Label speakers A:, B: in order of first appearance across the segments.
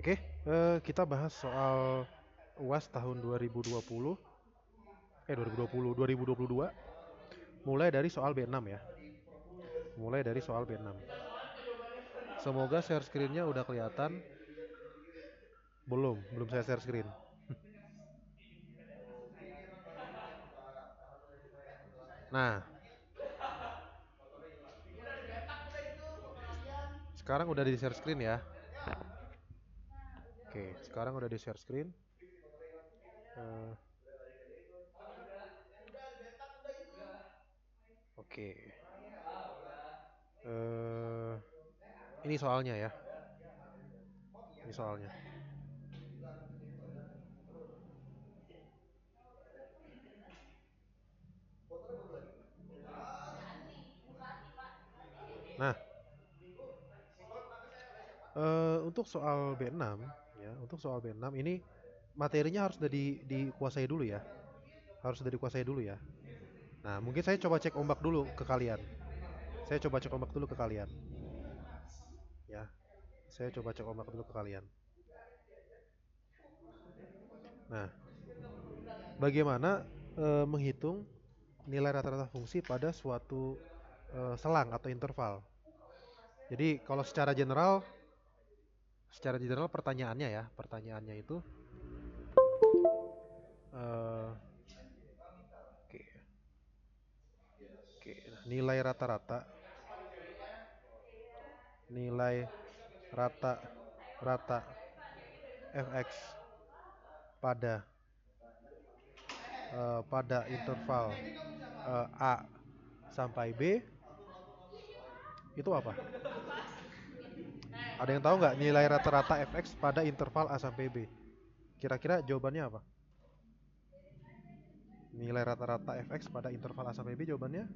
A: Oke, kita bahas soal UAS tahun 2020, 2022, mulai dari soal B6 ya. Mulai dari soal B6. Semoga share screen-nya udah kelihatan. Belum saya share screen. Nah, sekarang udah di share screen ya. Oke, sekarang udah di share screen. Eh, Oke. Eh, ini soalnya ya. Ini soalnya. Nah, untuk soal B6 ya, untuk soal B6 ini materinya harus dikuasai dulu ya. Harus sudah dikuasai dulu ya. Nah, mungkin saya coba cek ombak dulu ke kalian. Saya coba cek ombak dulu ke kalian. Ya, saya coba cek ombak dulu ke kalian. Nah, bagaimana menghitung nilai rata-rata fungsi pada suatu selang atau interval? Jadi kalau secara general pertanyaannya itu eh, oke, oke, nilai rata fx pada pada interval a sampai b itu apa? Ada yang tahu nggak nilai rata-rata fx pada interval a sampai b? Kira-kira jawabannya apa? Nilai rata-rata fx pada interval a sampai b jawabannya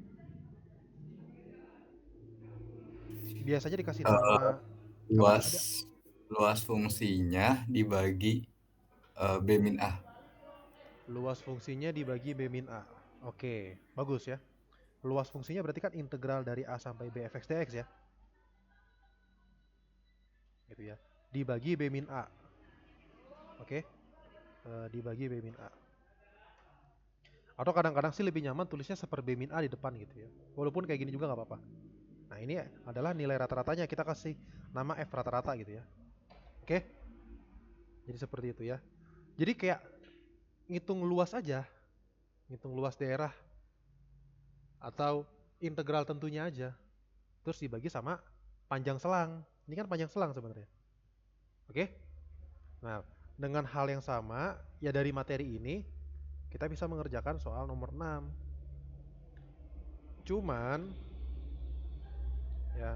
A: biasanya dikasih
B: Eh,
A: nama apa?
B: luas
A: Ada
B: luas fungsinya dibagi B min A.
A: luas fungsinya dibagi b min a. Oke, bagus ya. Luas fungsinya berarti kan integral dari a sampai b fx dx ya, gitu ya. Dibagi b min a. Oke, dibagi b min a. Atau kadang-kadang sih lebih nyaman tulisnya seper b min a di depan gitu ya. Walaupun kayak gini juga nggak apa-apa. Nah ini adalah nilai rata-ratanya, kita kasih nama f rata-rata gitu ya. Oke, jadi seperti itu ya. Jadi kayak ngitung luas aja, ngitung luas daerah atau integral tentunya aja. Terus dibagi sama panjang selang. Ini kan panjang selang sebenarnya. Oke? Nah, dengan hal yang sama, ya dari materi ini kita bisa mengerjakan soal nomor 6. Cuman ya,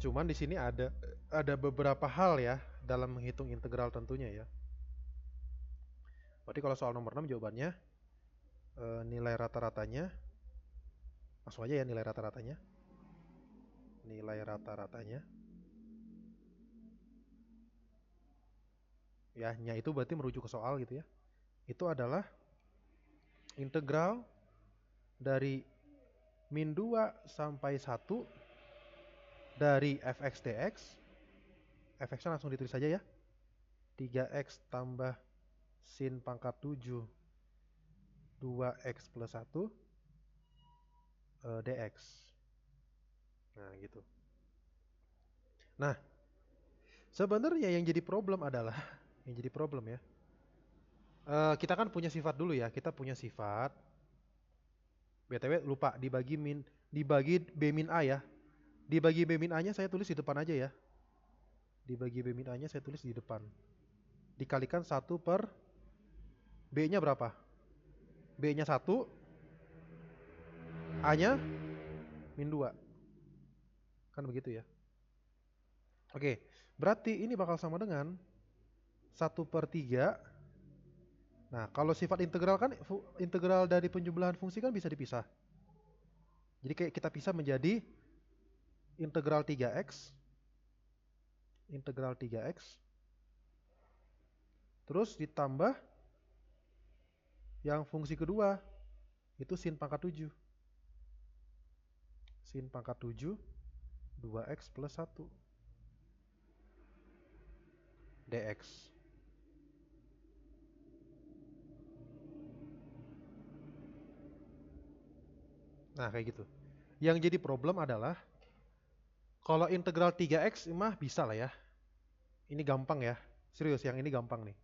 A: cuman di sini ada beberapa hal ya dalam menghitung integral tentunya ya. Berarti kalau soal nomor 6 jawabannya nilai rata-ratanya, langsung aja ya nilai rata-ratanya. Nilai rata-ratanya ya, nya itu berarti merujuk ke soal gitu ya. Itu adalah integral dari min 2 sampai 1 dari fx dx. Fx-nya langsung ditulis saja ya. 3x tambah sin pangkat 7 2x plus 1 dx. Nah, gitu. Nah, sebenarnya yang jadi problem adalah yang jadi problem ya. Kita kan punya sifat dulu ya. Kita punya sifat BTW lupa dibagi B min A ya. Dibagi B min A-nya saya tulis di depan aja ya. Dibagi B min A-nya saya tulis di depan. Dikalikan 1 per B-nya berapa? B-nya 1, A-nya min 2. Kan begitu ya. Oke, berarti ini bakal sama dengan 1/3. Nah, kalau sifat integral kan integral dari penjumlahan fungsi kan bisa dipisah. Jadi kayak kita pisah menjadi integral 3x, integral 3x, terus ditambah yang fungsi kedua itu sin pangkat 7. Sin pangkat 7 2x plus 1. dx. Nah, kayak gitu. Yang jadi problem adalah kalau integral 3x mah bisa lah ya. Ini gampang ya. Serius, yang ini gampang nih.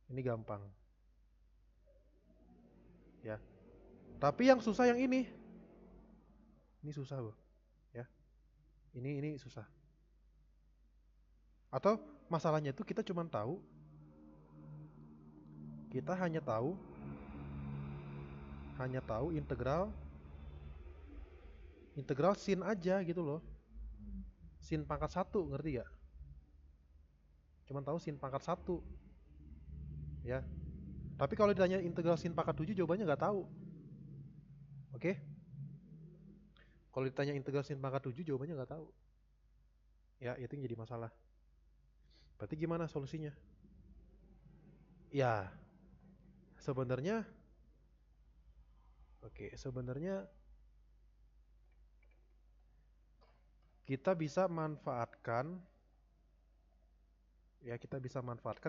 A: Ini gampang. Ya. Tapi yang susah yang ini. Ini susah loh. Ya. Ini susah. Atau masalahnya itu kita cuma tahu, kita hanya tahu integral sin aja gitu loh. Sin pangkat 1, ngerti gak? Cuman tahu sin pangkat 1. Ya. Tapi kalau ditanya integral sin pangkat 7 jawabannya nggak tahu. Oke? Kalau ditanya integral sin pangkat 7 jawabannya nggak tahu. Ya, itu yang jadi masalah. Berarti gimana solusinya? Ya, sebenarnya sebenarnya kita bisa manfaatkan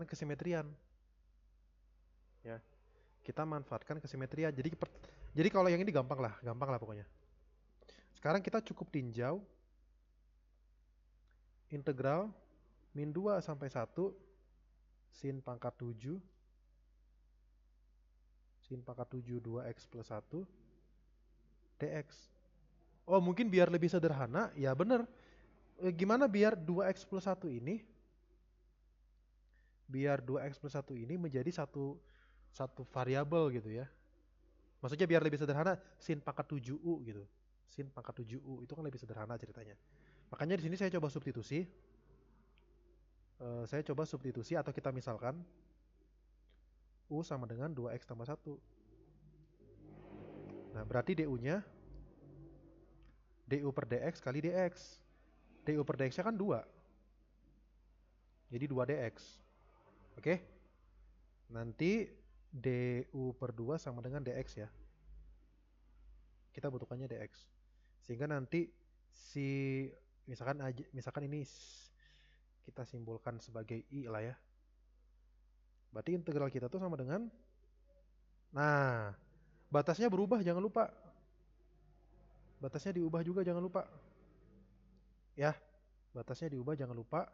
A: kesimetrian. Ya, kita manfaatkan kesimetrian. Jadi kalau yang ini gampang lah pokoknya. Sekarang kita cukup tinjau integral min 2 sampai 1 sin pangkat 7 2x plus 1 dx. Oh, mungkin biar lebih sederhana, ya bener. Gimana biar 2x plus 1 ini menjadi satu variabel gitu ya. Maksudnya biar lebih sederhana, sin pangkat 7u gitu. Sin pangkat 7u itu kan lebih sederhana ceritanya. Makanya di sini saya coba substitusi. Atau kita misalkan u sama dengan 2x tambah 1. Nah, berarti du-nya du per dx kali dx. Du per dx-nya kan 2. Jadi 2 dx. Oke? Nanti du per 2 sama dengan dx ya. Kita butuhkannya dx. Sehingga nanti misalkan ini kita simbolkan sebagai i lah ya. Berarti integral kita tuh sama dengan, nah, batasnya berubah jangan lupa. Batasnya diubah juga jangan lupa. Ya, batasnya diubah jangan lupa.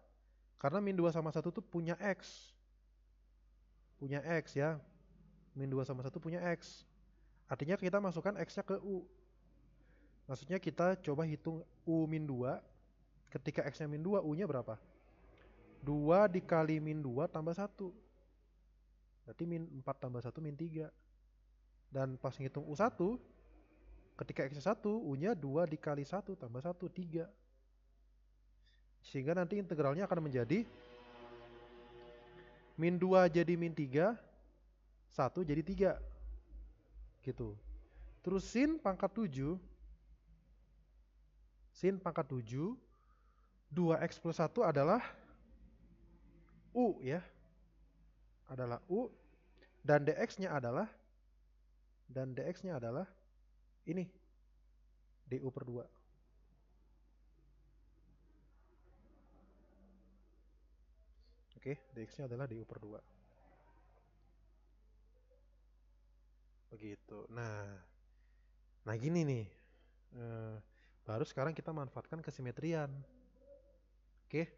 A: Karena min 2 sama 1 tuh punya x. Punya x ya. Min 2 sama 1 punya x. Artinya kita masukkan x-nya ke u. Maksudnya kita coba hitung u min 2. Ketika x-nya min 2, u-nya berapa? 2 dikali min 2 tambah 1. Berarti min 4 tambah 1 min 3. Dan pas ngitung U1, ketika X1, U-nya 2 dikali 1 tambah 1, 3. Sehingga nanti integralnya akan menjadi min 2 jadi min 3, 1 jadi 3. Gitu. Terus sin pangkat 7, 2x plus 1 adalah U ya. Adalah U. Dan dx-nya adalah ini. Du per 2. Oke, dx-nya adalah du per 2. Begitu. Nah gini nih. Baru sekarang kita manfaatkan kesimetrian. Oke.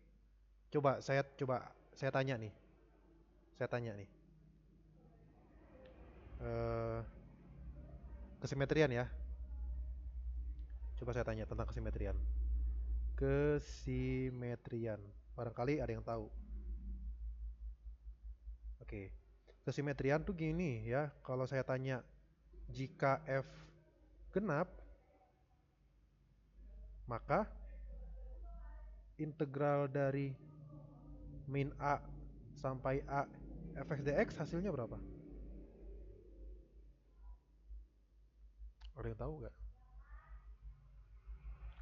A: Coba saya tanya nih. Kesimetrian ya. Coba saya tanya tentang kesimetrian. Barangkali ada yang tahu. Oke. Kesimetrian tuh gini ya. Kalau saya tanya, jika F genap, maka integral dari min A sampai A fx dx hasilnya berapa? Ada yang tahu nggak?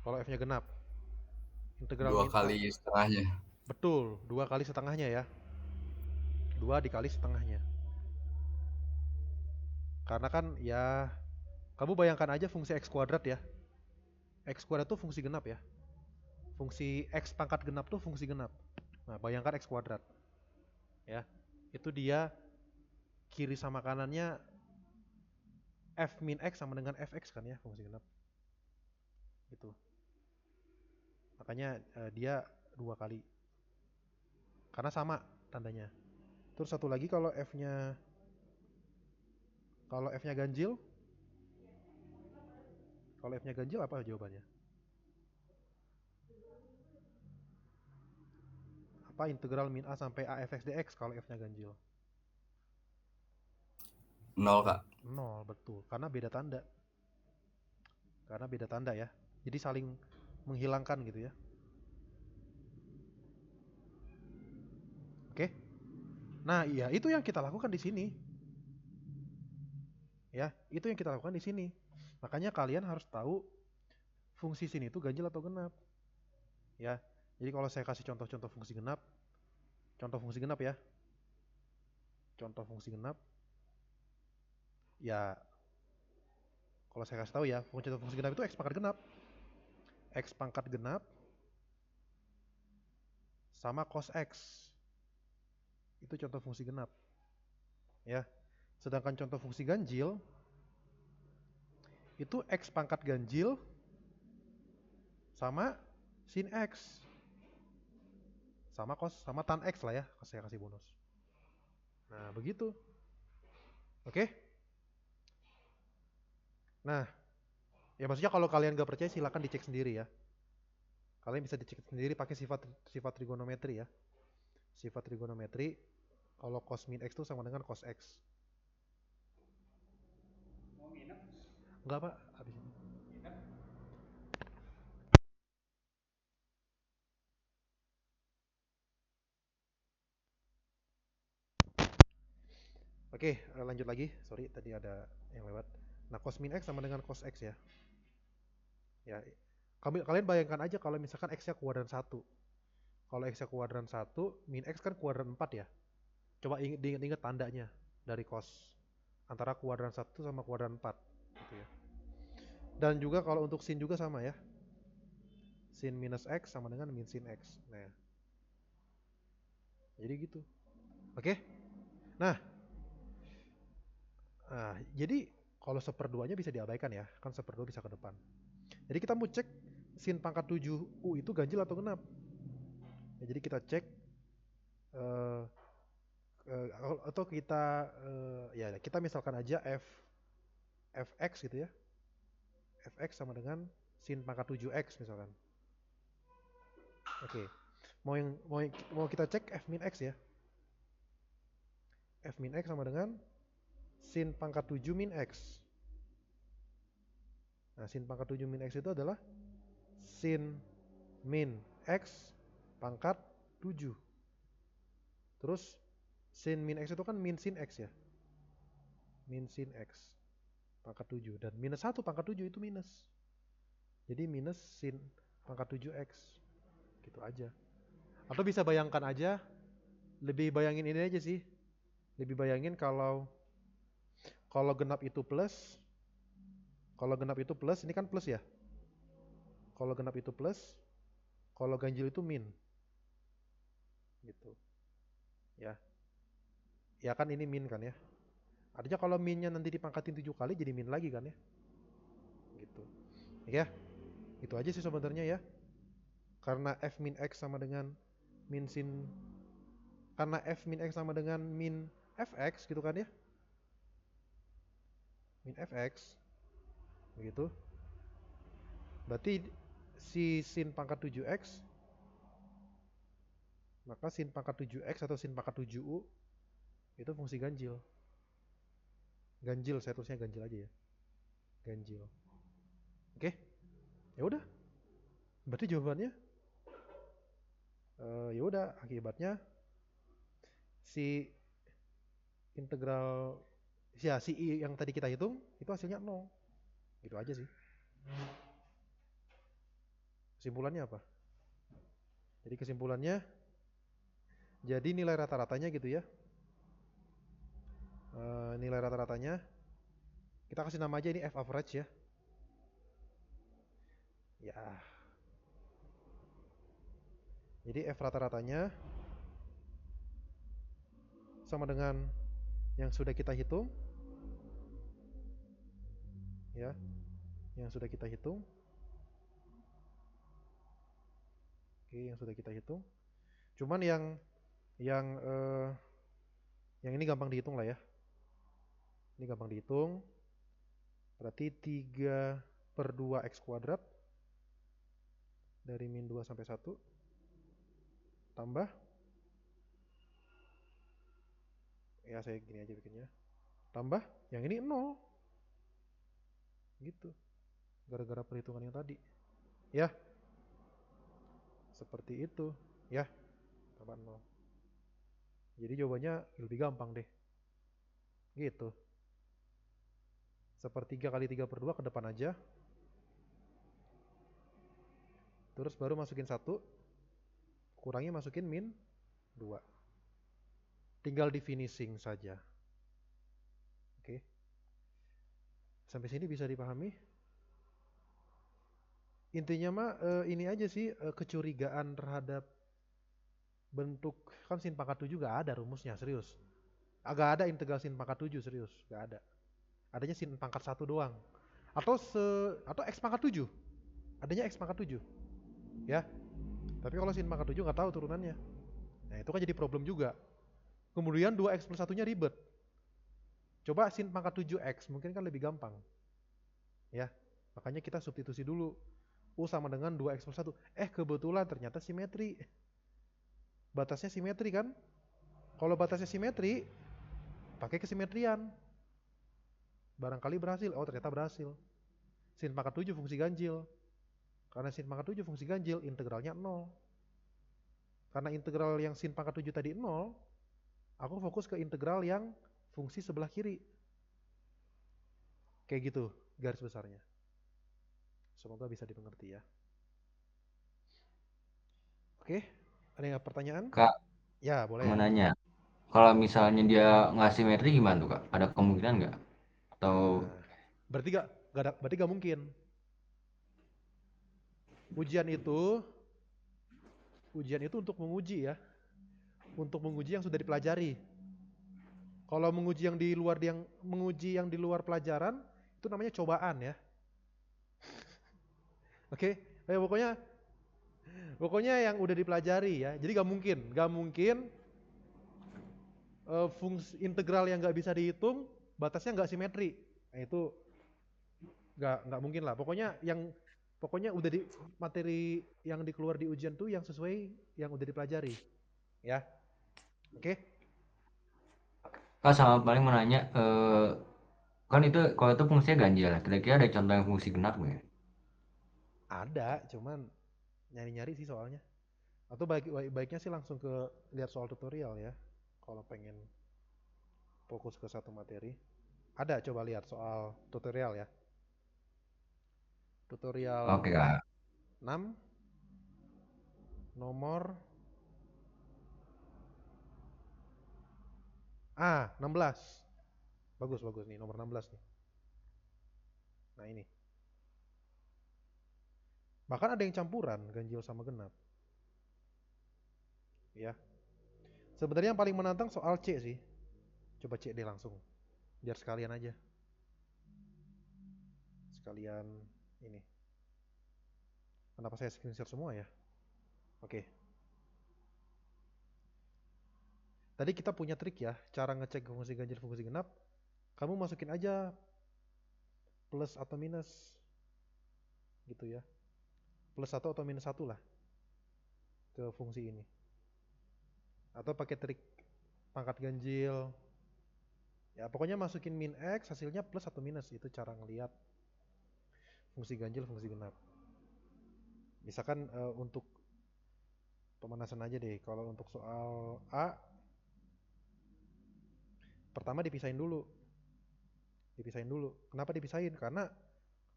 A: Kalau F-nya genap, integral
B: 2
A: min A.
B: kali setengahnya.
A: Betul, 2 kali setengahnya ya. 2 dikali setengahnya. Karena kan ya, kamu bayangkan aja fungsi x kuadrat ya. X kuadrat tuh fungsi genap ya. Fungsi x pangkat genap tuh fungsi genap. Nah, bayangkan X kuadrat. Ya, itu dia kiri sama kanannya F min X sama dengan Fx kan ya, fungsi genap. Gitu. Makanya dia 2 kali. Karena sama tandanya. Terus satu lagi kalau F-nya ganjil, kalau F-nya ganjil apa jawabannya? Apa integral min A sampai A fx dx kalau F-nya ganjil?
B: 0, Kak.
A: 0, betul. Karena beda tanda. Karena beda tanda ya. Jadi saling menghilangkan gitu ya. Oke? Nah, iya, itu yang kita lakukan di sini. Ya, itu yang kita lakukan di sini. Makanya kalian harus tahu fungsi sini itu ganjil atau genap. Ya. Jadi kalau saya kasih contoh-contoh fungsi genap, contoh fungsi genap ya. Contoh fungsi genap, ya kalau saya kasih tahu ya, contoh fungsi genap itu X pangkat genap. X pangkat genap sama cos X. Itu contoh fungsi genap. Ya. Sedangkan contoh fungsi ganjil itu X pangkat ganjil sama sin X. Sama cos sama tan X lah ya, saya kasih bonus. Nah, begitu. Oke? Nah, ya maksudnya kalau kalian gak percaya silakan dicek sendiri ya. Kalian bisa dicek sendiri pakai sifat trigonometri ya. Sifat trigonometri kalau cos min X itu sama dengan cos X. Enggak, Pak, habis ini. Oke, lanjut lagi. Sorry, tadi ada yang lewat. Nah, cos min X sama dengan cos X ya. Ya, kalian bayangkan aja kalau misalkan X-nya kuadran 1. Kalau X-nya kuadran 1, min X kan kuadran 4 ya. Coba ingat-ingat tandanya dari cos antara kuadran 1 sama kuadran 4 gitu ya. Dan juga kalau untuk sin juga sama ya. Sin minus X sama dengan min sin X. Nah, jadi gitu. Oke? Nah, jadi kalau seperduanya bisa diabaikan ya. Kan seperdua bisa ke depan. Jadi kita mau cek sin pangkat 7U itu ganjil atau genap. Ya, jadi kita cek eh, atau kita ya kita misalkan aja fx gitu ya. Fx sama dengan sin pangkat 7x misalkan. Oke. Mau kita cek f min x ya. F min x sama dengan sin pangkat 7 min x. Nah, sin pangkat 7 min x itu adalah sin min x pangkat 7. Terus sin min x itu kan min sin x ya. Min sin x pangkat 7 dan minus 1 pangkat 7 itu minus. Jadi minus sin pangkat 7x. Gitu aja. Atau bisa bayangkan aja, lebih bayangin ini aja sih. Lebih bayangin kalau genap itu plus, kalau genap itu plus, ini kan plus ya. Kalau genap itu plus, kalau ganjil itu min. Gitu. Ya. Ya kan ini min kan ya. Artinya kalau minnya nanti dipangkatin 7 kali jadi min lagi kan ya. Gitu. Ya. Itu aja sih sebenarnya ya. Karena f min x sama dengan min sin, karena f min x sama dengan min fx gitu kan ya. Min fx. Begitu. Berarti si sin pangkat 7x, maka sin pangkat 7x atau sin pangkat 7u itu fungsi ganjil. Ganjil, saya tulisnya ganjil aja ya. Ganjil. Oke? Ya udah. Berarti jawabannya ya udah, akibatnya si integral ya si i yang tadi kita hitung itu hasilnya 0. Gitu aja sih. Kesimpulannya apa? Jadi kesimpulannya, jadi nilai rata-ratanya gitu ya. Nilai rata-ratanya kita kasih nama aja ini f average ya. Ya. Jadi f rata-ratanya sama dengan yang sudah kita hitung. Ya, yang sudah kita hitung. Oke, yang sudah kita hitung. Cuman yang eh, yang ini gampang dihitung lah ya. Ini gampang dihitung. Berarti 3 per 2 X kuadrat dari min 2 sampai 1 tambah, ya saya gini aja bikinnya, tambah yang ini 0 gitu, gara-gara perhitungan yang tadi ya, seperti itu ya, tambah 0. Jadi jawabannya lebih gampang deh gitu, sepertiga kali 3 per 2 ke depan aja, terus baru masukin 1, kurangi masukin min 2, tinggal di finishing saja. Oke, sampai sini bisa dipahami? Intinya mah ini aja sih, kecurigaan terhadap bentuk, kan sin pangkat 7 gak ada rumusnya, serius. Agak ada integral sin pangkat 7, serius, gak ada. Adanya sin pangkat 1 doang. Atau x pangkat 7. Adanya x pangkat 7. Ya. Tapi kalau sin pangkat 7 nggak tahu turunannya. Nah, itu kan jadi problem juga. Kemudian 2x plus 1-nya ribet. Coba sin pangkat 7x, mungkin kan lebih gampang. Ya. Makanya kita substitusi dulu. U sama dengan 2x plus 1. Kebetulan ternyata simetri. Batasnya simetri kan? Kalau batasnya simetri, pakai kesimetrian. Barangkali berhasil. Oh, ternyata berhasil. Sin pangkat 7 fungsi ganjil. Karena sin pangkat 7 fungsi ganjil, integralnya 0. Karena integral yang sin pangkat 7 tadi 0, aku fokus ke integral yang fungsi sebelah kiri. Kayak gitu garis besarnya. Semoga bisa dimengerti ya. Oke, ada yang pertanyaan?
C: Kak,
A: Ya,
C: mau
A: boleh.
C: nanya. Kalau misalnya dia nggak simetri gimana tuh, Kak? Ada kemungkinan nggak? Atau
A: Nah, berarti gak mungkin. Ujian itu untuk menguji ya. Untuk menguji yang sudah dipelajari. Kalau menguji yang di luar pelajaran itu namanya cobaan ya. Oke, pokoknya yang udah dipelajari ya. Jadi gak mungkin fungsi integral yang nggak bisa dihitung batasnya nggak simetri. Nah, itu nggak mungkin lah. Pokoknya udah di materi yang dikeluar di ujian tuh yang sesuai yang udah dipelajari. Ya. Oke?
C: Kak sama paling mau nanya, kan itu kalau itu fungsinya ganjil, kira-kira ada contoh yang fungsi genap nggak ya?
A: Ada, cuman nyari-nyari sih soalnya. Atau baiknya sih langsung ke lihat soal tutorial ya. Kalau pengen fokus ke satu materi. Ada, coba lihat soal tutorial ya. Tutorial
C: Oke, Kak.
A: 6 nomor 16. Bagus nih nomor 16 nih. Nah, ini. Bahkan ada yang campuran ganjil sama genap. Ya. Sebenarnya yang paling menantang soal C sih. Coba C deh langsung. Biar sekalian aja. Sekalian ini. Kenapa saya screenshot semua ya? Oke. Tadi kita punya trik ya, cara ngecek fungsi ganjil fungsi genap. Kamu masukin aja plus atau minus gitu ya. Plus 1 atau minus 1 lah ke fungsi ini. Atau pakai trik pangkat ganjil. Ya pokoknya masukin min X hasilnya plus atau minus, itu cara ngelihat fungsi ganjil fungsi genap. Misalkan untuk pemanasan aja deh, kalau untuk soal A pertama dipisahin dulu. Kenapa dipisahin? Karena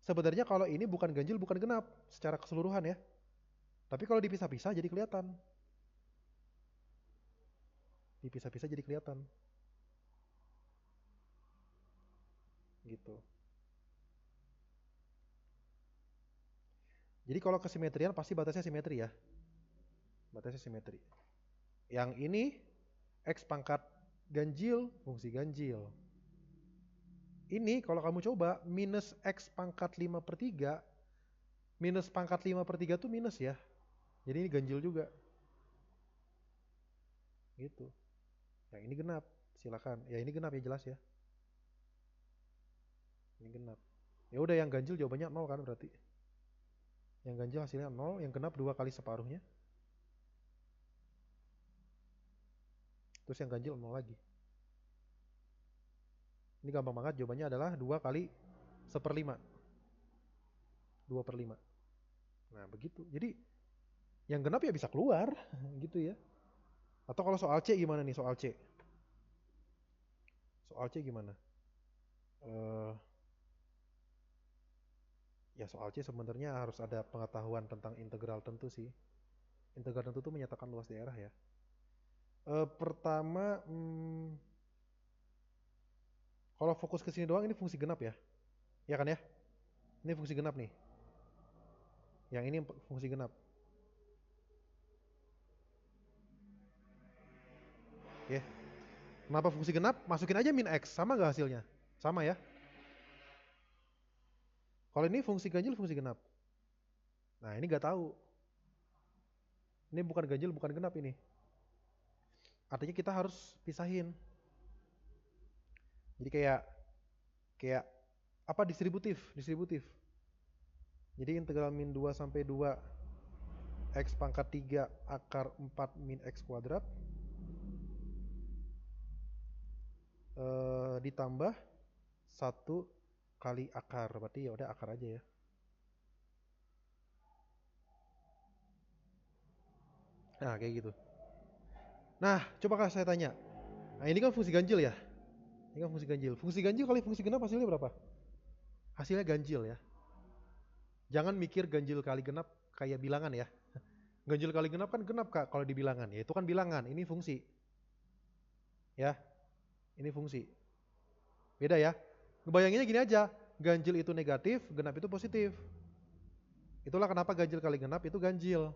A: sebenarnya kalau ini bukan ganjil bukan genap secara keseluruhan ya. Tapi kalau dipisah-pisah jadi kelihatan. Dipisah-pisah jadi kelihatan. Gitu. Jadi kalau kesimetrian pasti batasnya simetri ya. Batasnya simetri. Yang ini X pangkat ganjil, fungsi ganjil. Ini kalau kamu coba minus X pangkat 5/3, minus pangkat 5/3 tuh minus ya. Jadi ini ganjil juga. Gitu. Yang ini genap, silakan. Ya ini genap ya, jelas ya. Ini genap. Ya udah, yang ganjil jawabannya 0 kan berarti. Yang ganjil hasilnya 0, yang genap 2 kali separuhnya. Terus yang ganjil 0 lagi. Ini gampang banget, jawabannya adalah 2 kali 1/5. 2/5. Nah begitu. Jadi yang genap ya bisa keluar gitu ya. Atau kalau soal C gimana nih, soal C? Soal C gimana? Eh Ya soal C sebenarnya harus ada pengetahuan tentang integral tentu sih. Integral tentu itu menyatakan luas daerah ya. Pertama, kalau fokus ke sini doang ini fungsi genap ya. Ya kan ya? Ini fungsi genap nih. Yang ini fungsi genap. Oke. Kenapa fungsi genap? Masukin aja min X. Sama gak hasilnya? Sama ya. Kalau ini fungsi ganjil, fungsi genap. Nah ini gak tahu. Ini bukan ganjil, bukan genap ini. Artinya kita harus pisahin. Jadi kayak apa, distributif. Jadi integral min 2 sampai 2 X pangkat 3 akar 4 min X kuadrat ditambah 1 kali akar. Berarti ya udah akar aja ya. Nah kayak gitu. Nah coba saya tanya. Nah ini kan fungsi ganjil ya. Ini kan fungsi ganjil. Fungsi ganjil kali fungsi genap hasilnya berapa? Hasilnya ganjil ya. Jangan mikir ganjil kali genap kayak bilangan ya. Ganjil kali genap kan genap Kak kalau di bilangan. Ya itu kan bilangan, ini fungsi. Ya, ini fungsi. Beda ya. Ngebayanginnya gini aja. Ganjil itu negatif, genap itu positif. Itulah kenapa ganjil kali genap itu ganjil.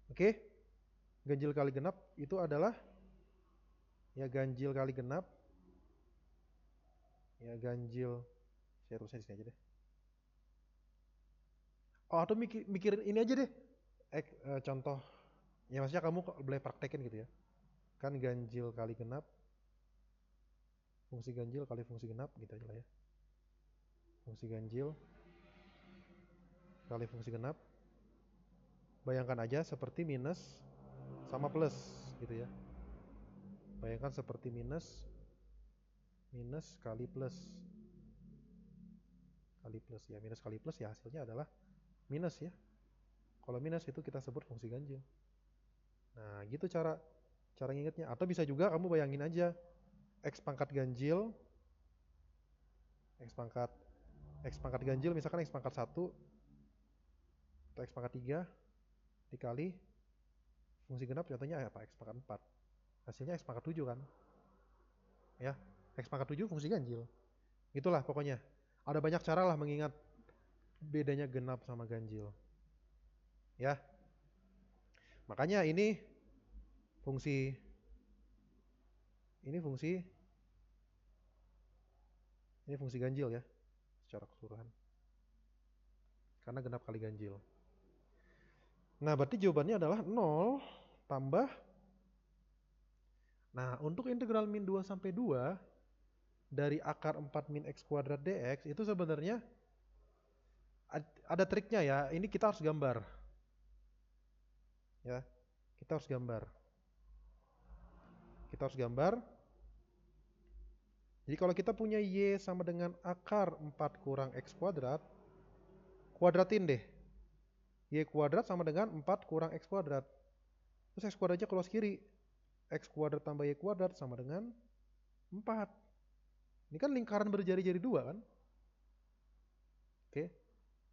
A: Oke? Ganjil kali genap itu adalah ya ganjil kali genap. Ya ganjil. Saya tulisnya di sini aja deh. Oh, atau mikirin ini aja deh. Contoh. Ya maksudnya kamu boleh praktekin gitu ya. Kan ganjil kali genap, fungsi ganjil kali fungsi genap gitu aja lah ya. Fungsi ganjil kali fungsi genap. Bayangkan aja seperti minus sama plus gitu ya. Bayangkan seperti minus kali plus. Kali plus ya, minus kali plus ya hasilnya adalah minus ya. Kalau minus itu kita sebut fungsi ganjil. Nah gitu cara ngingetnya. Atau bisa juga kamu bayangin aja X pangkat ganjil, X pangkat ganjil misalkan X pangkat 1 atau X pangkat 3 dikali fungsi genap, contohnya apa? X pangkat 4. Hasilnya X pangkat 7 kan? Ya, X pangkat 7 fungsi ganjil. Itulah pokoknya. Ada banyak cara lah mengingat bedanya genap sama ganjil. Ya. Makanya ini fungsi ganjil ya secara keseluruhan. Karena genap kali ganjil. Nah, berarti jawabannya adalah 0 tambah. Nah, untuk integral min 2 sampai 2 dari akar 4 min X kuadrat dx itu sebenarnya ada triknya ya. Ini kita harus gambar. Ya, kita harus gambar. Jadi kalau kita punya Y sama dengan akar 4 kurang X kuadrat, kuadratin deh. Y kuadrat sama dengan 4 kurang X kuadrat. Terus X kuadratnya keluar kiri. X kuadrat tambah Y kuadrat sama dengan 4. Ini kan lingkaran berjari-jari 2 kan? Oke.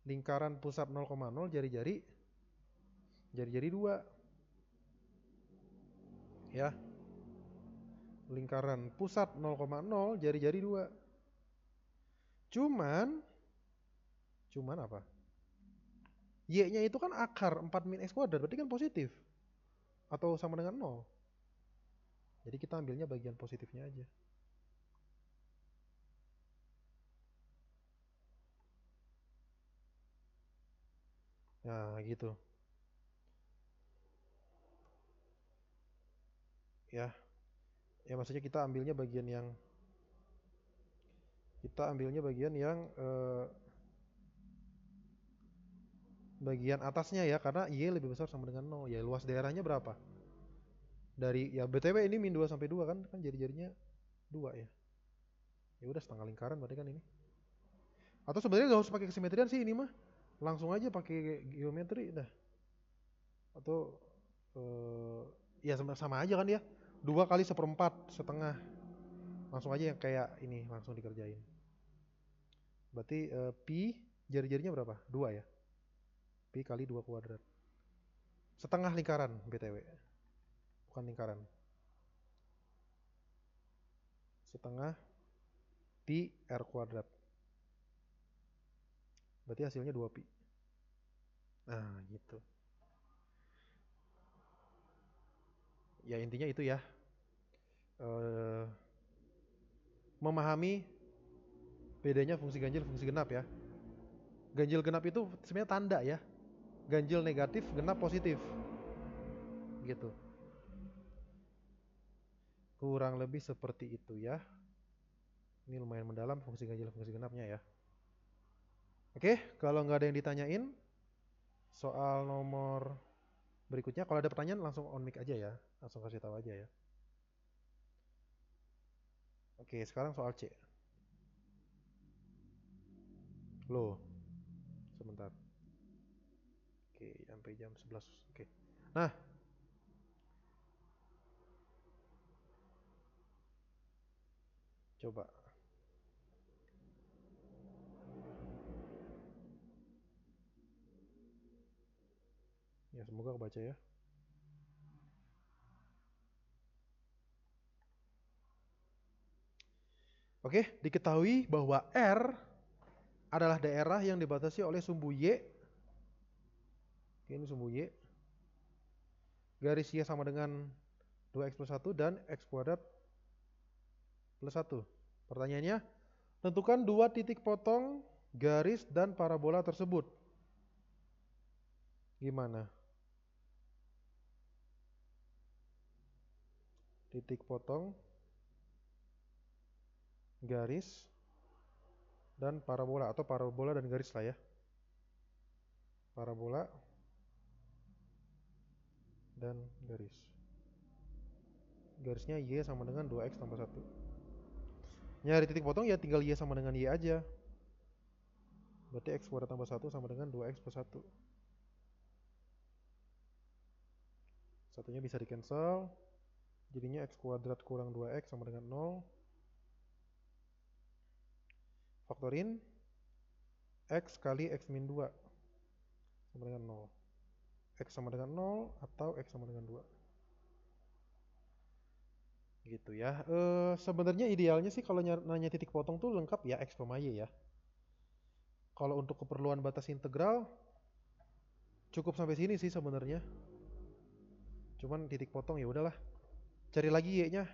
A: Lingkaran pusat 0,0 jari-jari 2. Ya. Lingkaran pusat 0,0 jari-jari 2. Cuman apa? Y-nya itu kan akar 4 min X kuadrat, berarti kan positif. Atau sama dengan 0. Jadi kita ambilnya bagian positifnya aja. Nah, gitu. Ya, ya maksudnya kita ambilnya bagian yang bagian atasnya ya, karena Y lebih besar sama dengan 0. Ya, luas daerahnya berapa? Dari ya BTW ini min 2 sampai 2 kan? Kan jari-jarinya 2 ya. Ya udah setengah lingkaran berarti kan ini. Atau sebenarnya nggak usah pakai kesimetrian sih ini mah. Langsung aja pakai geometri dah. Atau ya sama aja kan ya. 2 kali seperempat setengah. Langsung aja yang kayak ini langsung dikerjain. Berarti pi jari-jarinya berapa? 2 ya. Pi kali 2 kuadrat. Setengah lingkaran BTW. Bukan lingkaran. Setengah pi r kuadrat. Berarti hasilnya 2 pi. Nah, gitu. Ya intinya itu ya. Eh, memahami bedanya fungsi ganjil fungsi genap ya. Ganjil genap itu sebenarnya tanda ya. Ganjil negatif, genap positif. Gitu. Kurang lebih seperti itu ya. Ini lumayan mendalam fungsi ganjil fungsi genapnya ya. Oke, kalau nggak ada yang ditanyain soal nomor berikutnya, kalau ada pertanyaan langsung on mic aja ya. Langsung kasih tahu aja ya. Oke, sekarang soal C. Loh, sebentar. Oke, sampai jam 11. Oke. Nah, coba. Ya, semoga kebaca ya. Oke, diketahui bahwa R adalah daerah yang dibatasi oleh sumbu Y. Oke, ini sumbu Y. Garis Y sama dengan 2x plus 1 dan x kuadrat plus 1. Pertanyaannya, tentukan dua titik potong garis dan parabola tersebut. Gimana? Titik potong garis dan parabola atau parabola dan garis lah ya. Parabola dan garis. Garisnya Y sama dengan 2x tambah 1. Nyari titik potong ya tinggal Y sama dengan Y aja. Berarti x kuadrat tambah 1 sama dengan 2x plus 1. Satunya bisa di cancel. Jadinya x kuadrat kurang 2x sama dengan 0. Faktorin x kali x min 2 sama dengan 0. X sama dengan 0 atau x sama dengan 2. Gitu ya. Sebenarnya idealnya sih kalau nanya titik potong tuh lengkap ya x, y ya. Kalau untuk keperluan batas integral cukup sampai sini sih sebenarnya. Cuman titik potong ya udahlah. Cari lagi y-nya.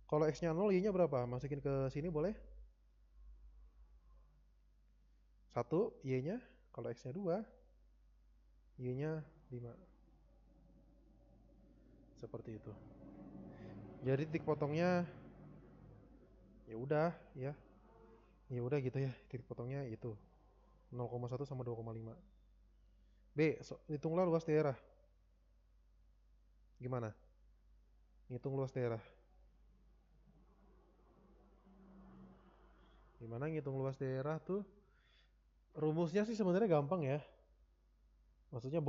A: Kalau x-nya 0, y-nya berapa? Masukin ke sini boleh? 1 y-nya. Kalau x-nya 2, y-nya 5. Seperti itu. Jadi titik potongnya ya udah ya. Ya udah gitu ya. Titik potongnya itu 0,1 sama 2,5. B, hitunglah luas daerah. Gimana? Ngitung luas daerah. Gimana ngitung luas daerah tuh? Rumusnya sih sebenarnya gampang ya. Maksudnya,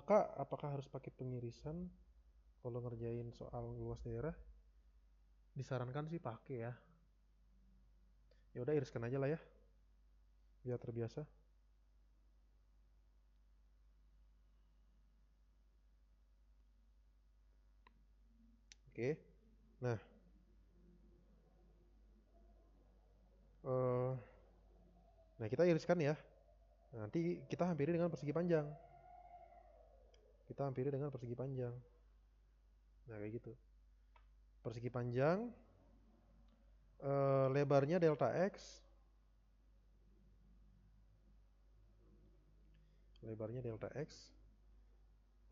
A: Kak, apakah harus pakai pengirisan kalau ngerjain soal luas daerah? Disarankan sih pakai ya. Ya udah iriskan aja lah ya, biar terbiasa. Oke. Nah, eh, nah kita iriskan ya. Nanti kita hampiri dengan persegi panjang. Kita hampiri dengan persegi panjang. Nah kayak gitu. persegi panjang, lebarnya delta X,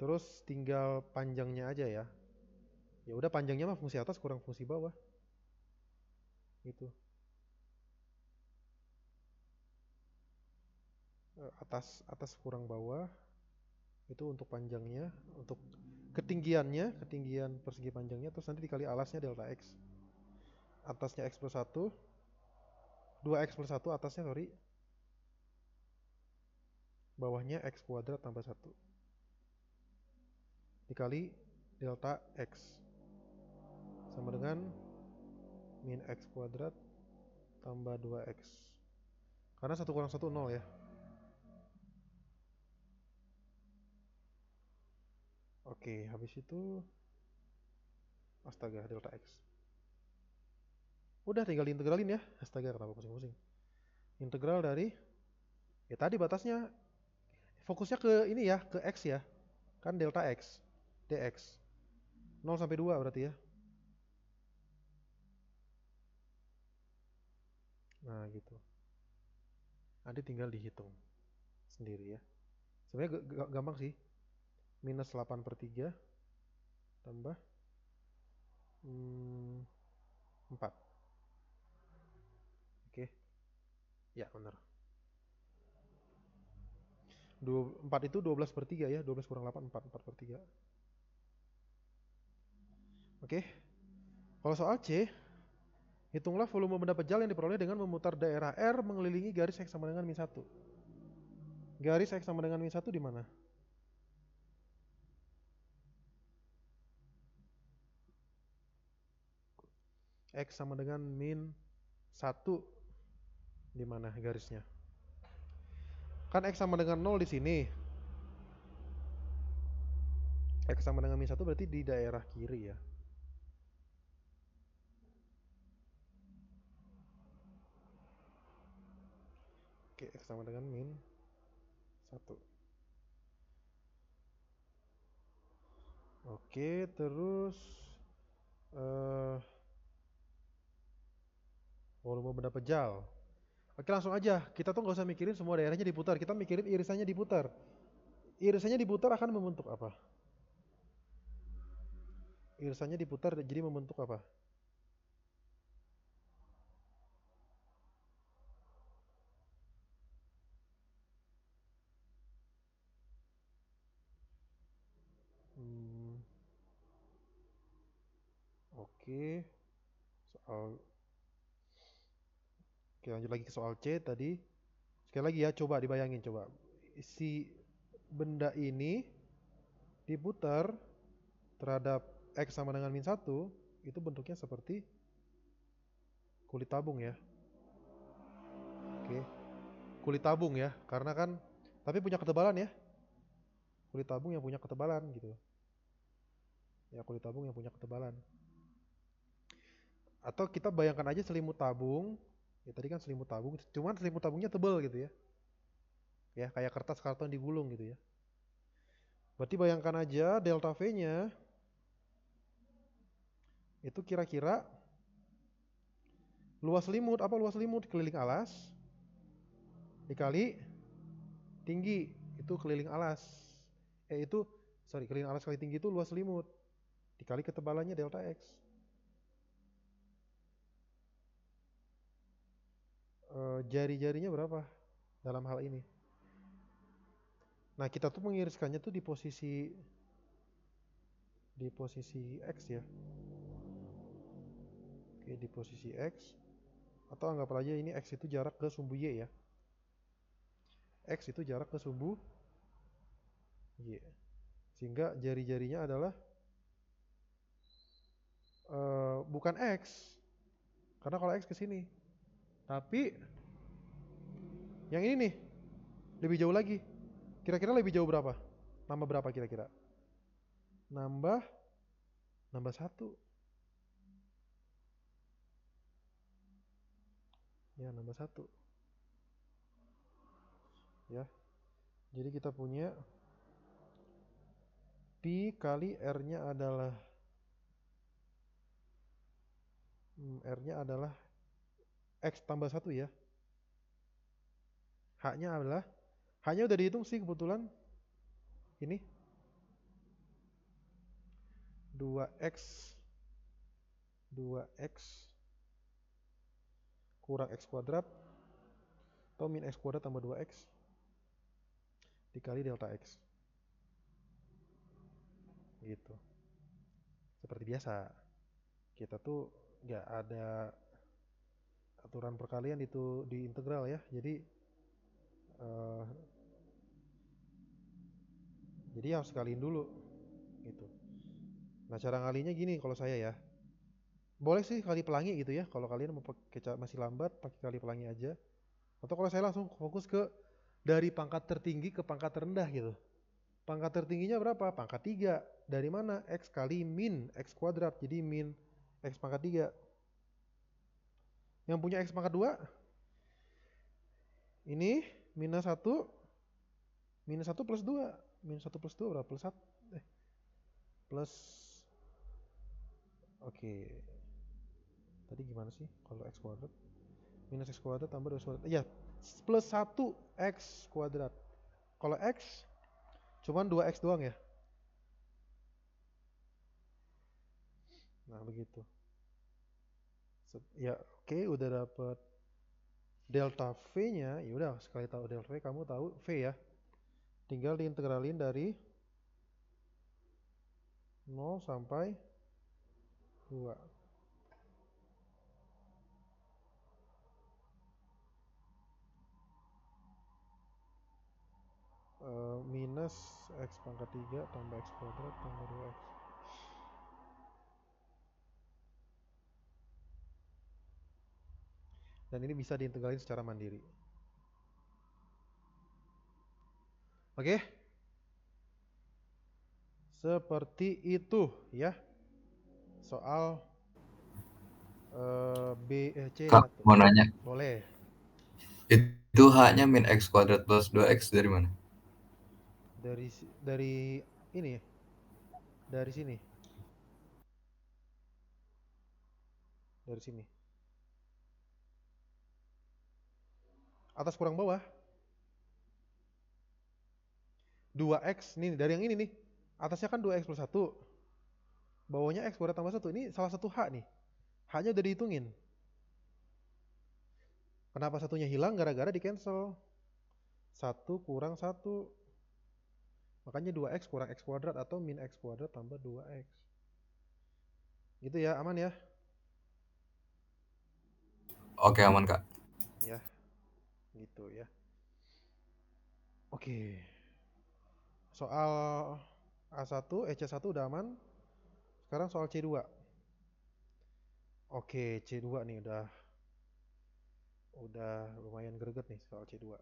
A: terus tinggal panjangnya aja ya. Ya udah, panjangnya mah fungsi atas kurang fungsi bawah. Gitu. Atas kurang bawah itu untuk panjangnya, untuk ketinggian persegi panjangnya, terus nanti dikali alasnya delta X. Atasnya X plus 1, 2X plus 1 atasnya, sorry. Bawahnya X kuadrat tambah 1. Dikali delta X. Sama dengan min X kuadrat tambah 2X. Karena 1 kurang 1, 0 ya. Oke, habis itu astaga, delta X. Udah tinggal integralin ya. Astaga, kenapa pusing-pusing. Integral dari, ya tadi batasnya, fokusnya ke ini ya, ke X ya. Kan delta X, dx. 0 sampai 2 berarti ya. Nah gitu. Nanti tinggal dihitung sendiri ya. Sebenarnya gampang sih. Minus 8/3 tambah 4. Oke. Ya benar. 4 itu 12/3 ya. 12 kurang 8, 4. 4/3. Oke. Kalau soal C, hitunglah volume benda pejal yang diperoleh dengan memutar daerah R mengelilingi garis X sama dengan min 1. Garis X sama dengan min 1 di mana? X sama dengan min 1 di mana garisnya? Kan X sama dengan 0 di sini. X sama dengan min 1 berarti di daerah kiri ya. Oke, X sama dengan min 1. Oke, terus volume benda pejal. Oke, langsung aja. Kita tuh nggak usah mikirin semua daerahnya diputar. Kita mikirin irisannya diputar. Irisannya diputar akan membentuk apa? Irisannya diputar jadi membentuk apa? Oke. Soal Oke, lanjut lagi ke soal C tadi. Sekali lagi ya, coba dibayangin coba. Si benda ini diputar terhadap X sama dengan min 1, itu bentuknya seperti kulit tabung ya. Oke. Kulit tabung ya, karena kan tapi punya ketebalan ya. Kulit tabung yang punya ketebalan gitu. Ya, kulit tabung yang punya ketebalan. Atau kita bayangkan aja selimut tabung. Ya tadi kan selimut tabung, cuman selimut tabungnya tebal gitu ya. Ya, kayak kertas karton digulung gitu ya. Berarti bayangkan aja delta V-nya itu kira-kira luas selimut, apa luas selimut? Keliling alas dikali tinggi, itu keliling alas. Keliling alas kali tinggi itu luas selimut. Dikali ketebalannya delta X. Jari-jarinya berapa dalam hal ini? Nah, kita tuh mengiriskannya tuh di posisi X ya. Oke, di posisi X. Atau anggap aja ini X itu jarak ke sumbu Y ya. X itu jarak ke sumbu Y. Sehingga jari-jarinya adalah bukan X. Karena kalau X ke sini. Tapi yang ini nih lebih jauh lagi. Kira-kira lebih jauh berapa? Nambah berapa kira-kira? Nambah 1. Ya, nambah 1. Ya. Jadi kita punya Pi kali R-nya adalah R-nya adalah X tambah 1 ya. H-nya udah dihitung sih kebetulan. Ini 2X kurang X kuadrat atau min X kuadrat tambah 2X dikali delta X. Gitu. Seperti biasa. Kita tuh nggak ada aturan perkalian itu di integral ya. Eh, jadi harus kaliin dulu gitu. Nah, cara ngalinya gini kalau saya ya. Boleh sih kali pelangi gitu ya. Kalau kalian mau pakai masih lambat, pakai kali pelangi aja. Atau kalau saya langsung fokus ke dari pangkat tertinggi ke pangkat terendah gitu. Pangkat tertingginya berapa? Pangkat 3. Dari mana? X kali min X kuadrat. Jadi min X pangkat 3. Yang punya X pangkat 2, ini minus 1, minus 1 plus 2. Minus 1 plus 2 berapa? Plus 1. Plus, oke. Tadi gimana sih kalau X kuadrat? Minus X kuadrat tambah 2 kuadrat. Iya, plus 1 X kuadrat. Kalau X, cuman 2X doang ya. Nah, begitu. Ya, oke, udah dapet delta V-nya. Ya udah, sekali tahu delta V, kamu tahu V ya. Tinggal diintegralin dari 0 sampai 2. Minus X pangkat 3 tambah X kuadrat tambah 2X. Dan ini bisa diintegralin secara mandiri. Oke? Seperti itu ya. Soal C1.
B: Kak, mau nanya.
A: Boleh.
B: Itu H-nya min X kuadrat plus 2X dari mana?
A: Dari ini. Dari sini. Dari sini. Atas kurang bawah. 2X nih dari yang ini nih. Atasnya kan 2X plus 1. Bawahnya X kuadrat tambah 1. Ini salah satu H nih. H-nya udah dihitungin. Kenapa satunya hilang? Gara-gara di cancel. 1 kurang 1. Makanya 2X kurang X kuadrat atau min X kuadrat tambah 2X. Gitu ya, aman ya?
B: Oke, aman Kak.
A: Ya, gitu ya. Oke. Soal A1, C1 udah aman. Sekarang soal C2. Oke, C2 nih udah lumayan greget nih soal C2.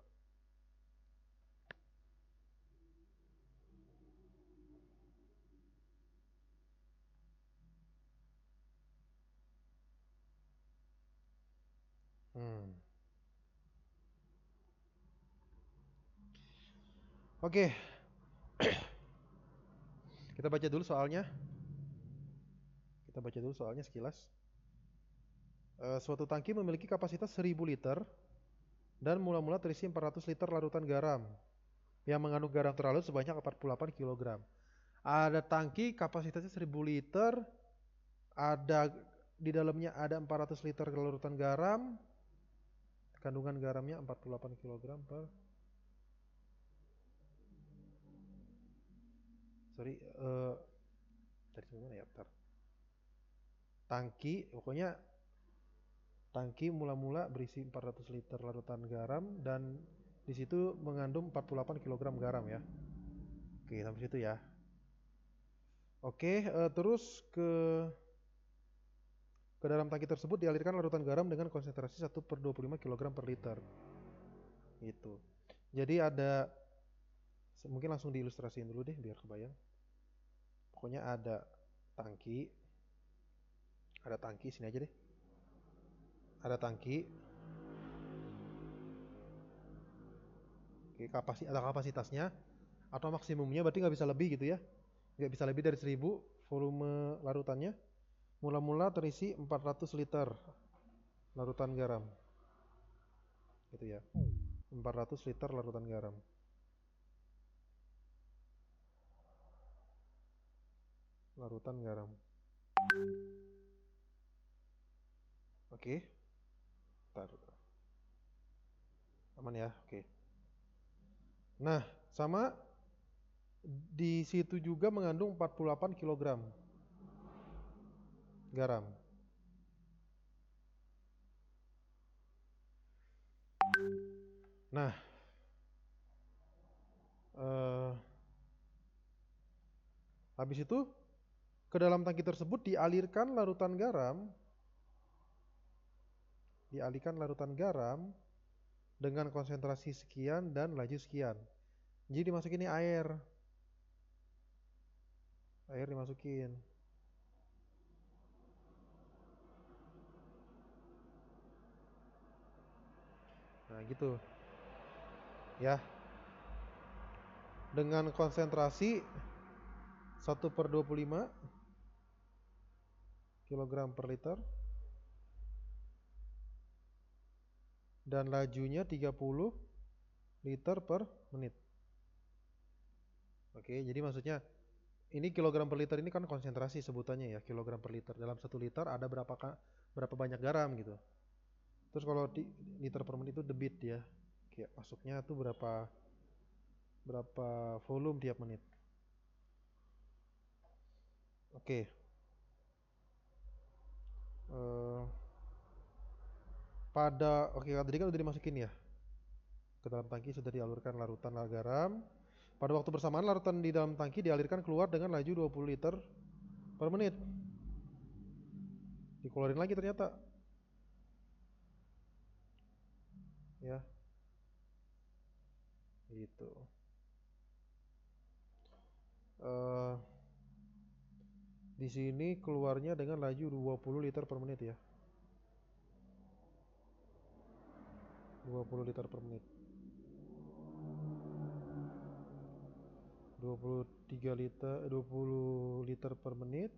A: Oke, kita baca dulu soalnya. Kita baca dulu soalnya sekilas. Suatu tangki memiliki kapasitas 1000 liter dan mula-mula terisi 400 liter larutan garam yang mengandung garam terlarut sebanyak 48 kg. Ada tangki kapasitasnya 1000 liter, ada di dalamnya ada 400 liter larutan garam, kandungan garamnya 48 kg per sorry, dari mana ya? Bentar. Pokoknya tangki mula-mula berisi 400 liter larutan garam dan di situ mengandung 48 kg garam ya. Oke, sampai situ ya. Oke, terus ke dalam tangki tersebut dialirkan larutan garam dengan konsentrasi 1/25 kg per liter. Gitu. Jadi mungkin langsung diilustrasiin dulu deh biar kebayang. Pokoknya tangki, ada tangki sini aja deh. Ada tangki. Oke, ada kapasitasnya atau maksimumnya berarti nggak bisa lebih gitu ya. Nggak bisa lebih dari 1000 volume larutannya. Mula-mula terisi 400 liter larutan garam. Gitu ya. 400 liter larutan garam. Larutan garam. Oke. Bentar. Aman ya? Oke. Nah, sama di situ juga mengandung 48 kg garam. Nah, habis itu ke dalam tangki tersebut dialirkan larutan garam dengan konsentrasi sekian dan laju sekian. Jadi dimasukin ini air dimasukin. Nah gitu ya, dengan konsentrasi 1/25 kg per liter dan lajunya 30 liter per menit. Oke, jadi maksudnya ini kilogram per liter ini kan konsentrasi sebutannya ya, kilogram per liter. Dalam 1 liter ada berapa banyak garam gitu. Terus kalau liter per menit itu debit ya, kayak masuknya tuh berapa volume tiap menit. Oke. Tadi kan udah dimasukin ya ke dalam tangki, sudah dialurkan larutan garam. Pada waktu bersamaan larutan di dalam tangki dialirkan keluar dengan laju 20 liter per menit. Dikeluarin lagi ternyata ya, gitu. Di sini keluarnya dengan laju 20 liter per menit ya. 20 liter per menit. 20 liter per menit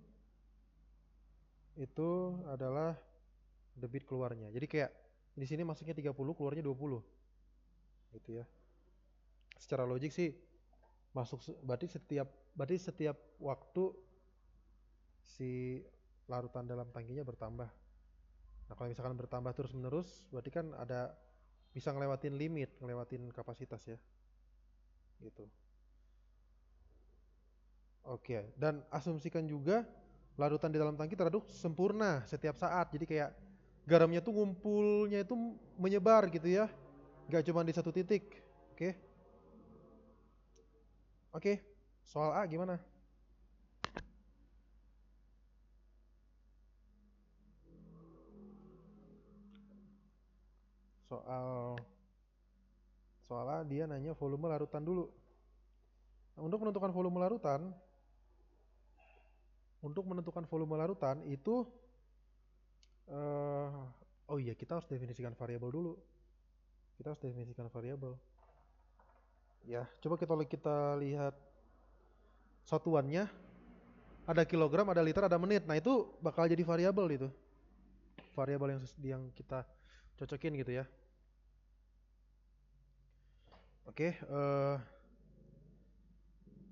A: itu adalah debit keluarnya. Jadi kayak di sini masuknya 30, keluarnya 20. Gitu ya. Secara logik sih berarti setiap waktu si larutan dalam tangkinya bertambah. Nah, kalau misalkan bertambah terus-menerus, berarti kan bisa ngelewatin kapasitas ya. Gitu. Oke, dan asumsikan juga larutan di dalam tangki teraduk sempurna setiap saat. Jadi kayak garamnya tuh ngumpulnya itu menyebar gitu ya. Gak cuma di satu titik. Oke. Oke. Soal A gimana? Soal A dia nanya volume larutan dulu. Nah, untuk menentukan volume larutan itu oh iya, kita harus definisikan variabel dulu. Ya, coba kita lihat satuannya. Ada kilogram, ada liter, ada menit. Nah, itu bakal jadi variabel itu. Variabel yang kita cocokin gitu ya. Oke,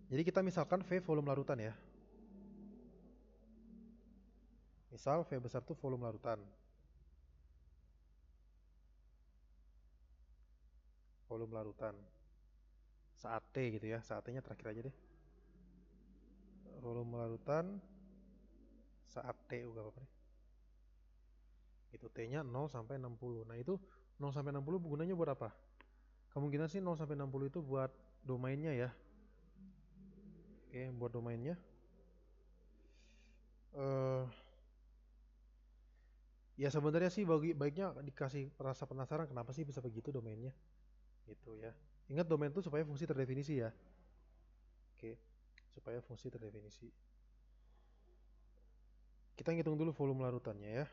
A: jadi kita misalkan V volume larutan ya. Misal V besar itu volume larutan. Saat T gitu ya. Saat T-nya terakhir aja deh. Volume larutan saat T juga apa nih? Itu T-nya 0 sampai 60. Nah, itu 0 sampai 60 gunanya buat apa? Kemungkinan sih 0 sampai 60 itu buat domainnya ya. Oke, buat domainnya. Ya sebenarnya sih baiknya dikasih rasa penasaran kenapa sih bisa begitu domainnya. Gitu ya. Ingat domain itu supaya fungsi terdefinisi ya. Oke, supaya fungsi terdefinisi. Kita ngitung dulu volume larutannya ya.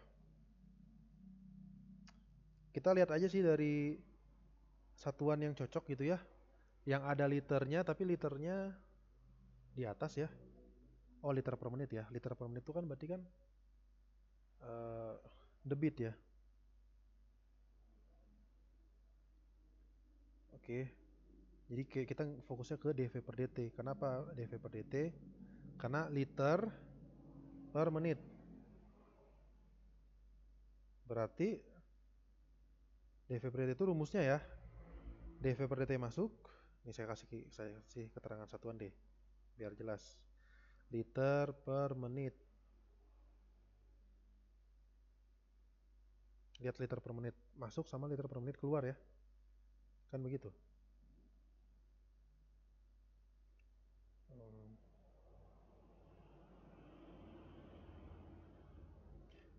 A: Kita lihat aja sih dari satuan yang cocok gitu ya. Yang ada liternya, tapi liternya di atas ya. Oh, liter per menit ya. Liter per menit itu kan berarti kan eh, debit ya. Oke. Jadi kita fokusnya ke dV per dt. Kenapa dV per dt? Karena liter per menit. Berarti dV per dt itu rumusnya ya. dV per dt masuk. Ini saya kasih keterangan satuan deh, biar jelas. Liter per menit. Lihat liter per menit masuk sama liter per menit keluar ya. Kan begitu.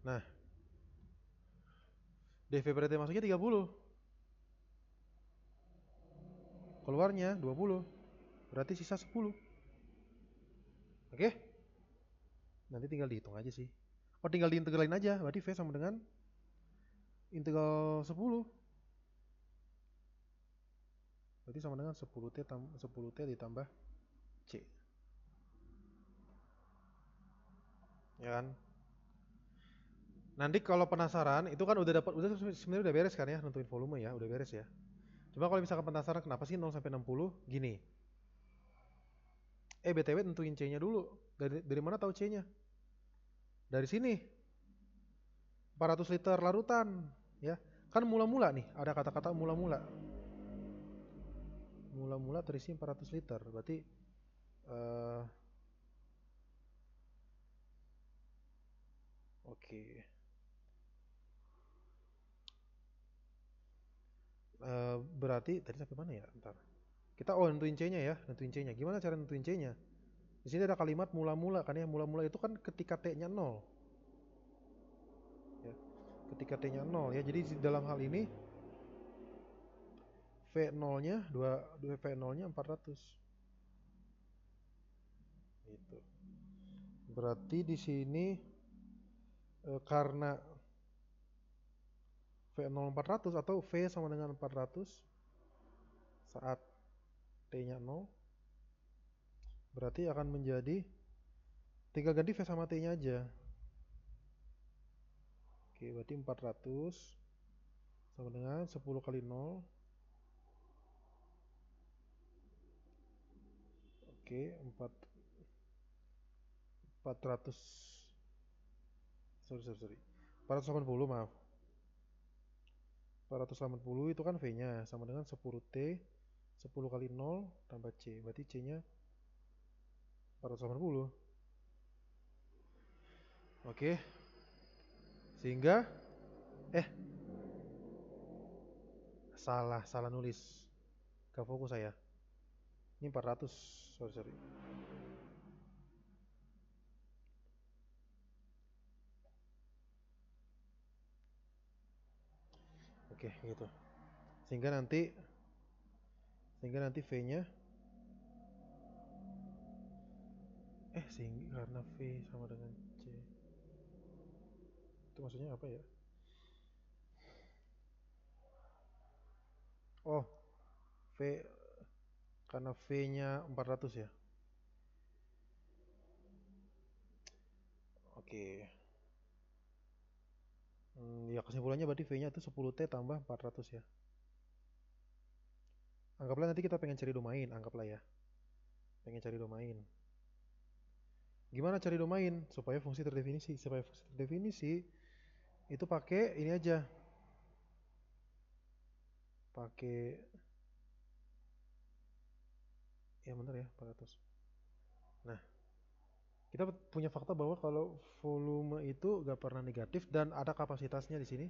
A: Nah, dV per dt masuknya 30. Keluarnya 20. Berarti sisa 10. Oke? Nanti tinggal dihitung aja sih. Oh, tinggal diintegralin aja. Berarti V sama dengan integral 10. Berarti sama dengan 10T ditambah C. Ya kan? Nanti kalau penasaran, itu kan sebenarnya udah beres kan ya, nentuin volume ya, udah beres ya. Cuma kalau misalkan penasaran kenapa sih 0 sampai 60? Gini. BTW tentuin C-nya dulu. Dari mana tahu C-nya? Dari sini. 400 liter larutan, ya. Kan mula-mula nih, ada kata-kata mula-mula. Mula-mula terisi 400 liter. Berarti oke. Berarti tadi sampai mana ya? Ntar. Kita nentuin C-nya ya, nentuin C-nya. Gimana cara nentuin C-nya? Di sini ada kalimat mula-mula kan ya. Mula-mula itu kan ketika T-nya 0. Ya. Ketika T-nya 0 ya. Jadi dalam hal ini V0-nya 2 V0-nya 400. Gitu. Berarti di sini karena V0 400 atau V sama dengan 400 saat T-nya 0, berarti akan menjadi, tinggal ganti V sama T-nya aja. Oke, berarti 400 sama dengan 10 kali 0. Oke, 400. Sorry. 480, maaf. 480 itu kan V-nya sama dengan 10T 10 kali 0 tambah C. Berarti C-nya 480. Oke. Sehingga salah nulis. Gak fokus saya. Ini 400. Sorry. Oke, gitu. Sehingga nanti V-nya karena V sama dengan C. Itu maksudnya apa ya? Oh, V karena V-nya 400 ya. Oke. Ya kesimpulannya berarti V-nya itu 10T tambah 400 ya. Anggaplah nanti kita pengen cari domain, anggaplah ya. Pengen cari domain. Gimana cari domain supaya fungsi terdefinisi? Supaya fungsi terdefinisi itu pakai ini aja. Pakai ya bener ya 400. Nah, kita punya fakta bahwa kalau volume itu gak pernah negatif dan ada kapasitasnya di sini.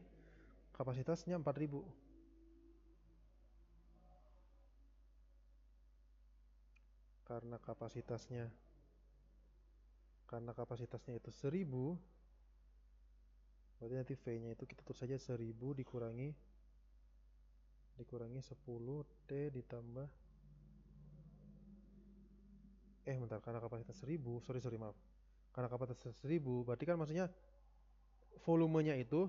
A: Kapasitasnya 4000. Karena kapasitasnya itu 1000, berarti nanti V-nya itu kita tulis saja 1000 dikurangi 10T ditambah bentar, karena kapasitas 1000, sorry maaf. Karena kapasitas 1000 berarti kan maksudnya volumenya itu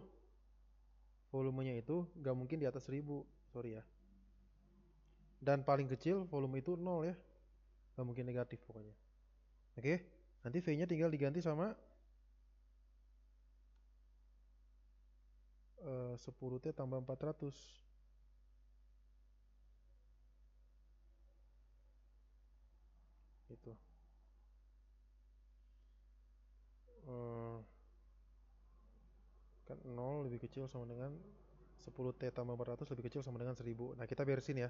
A: gak mungkin di atas 1000, sorry ya. Dan paling kecil volume itu 0 ya. Gak mungkin negatif pokoknya. Oke, nanti V-nya tinggal diganti sama 10T tambah 400. Itu. Kan 0 lebih kecil sama dengan 10T tambah 400 lebih kecil sama dengan 1000. Nah, kita beresin ya.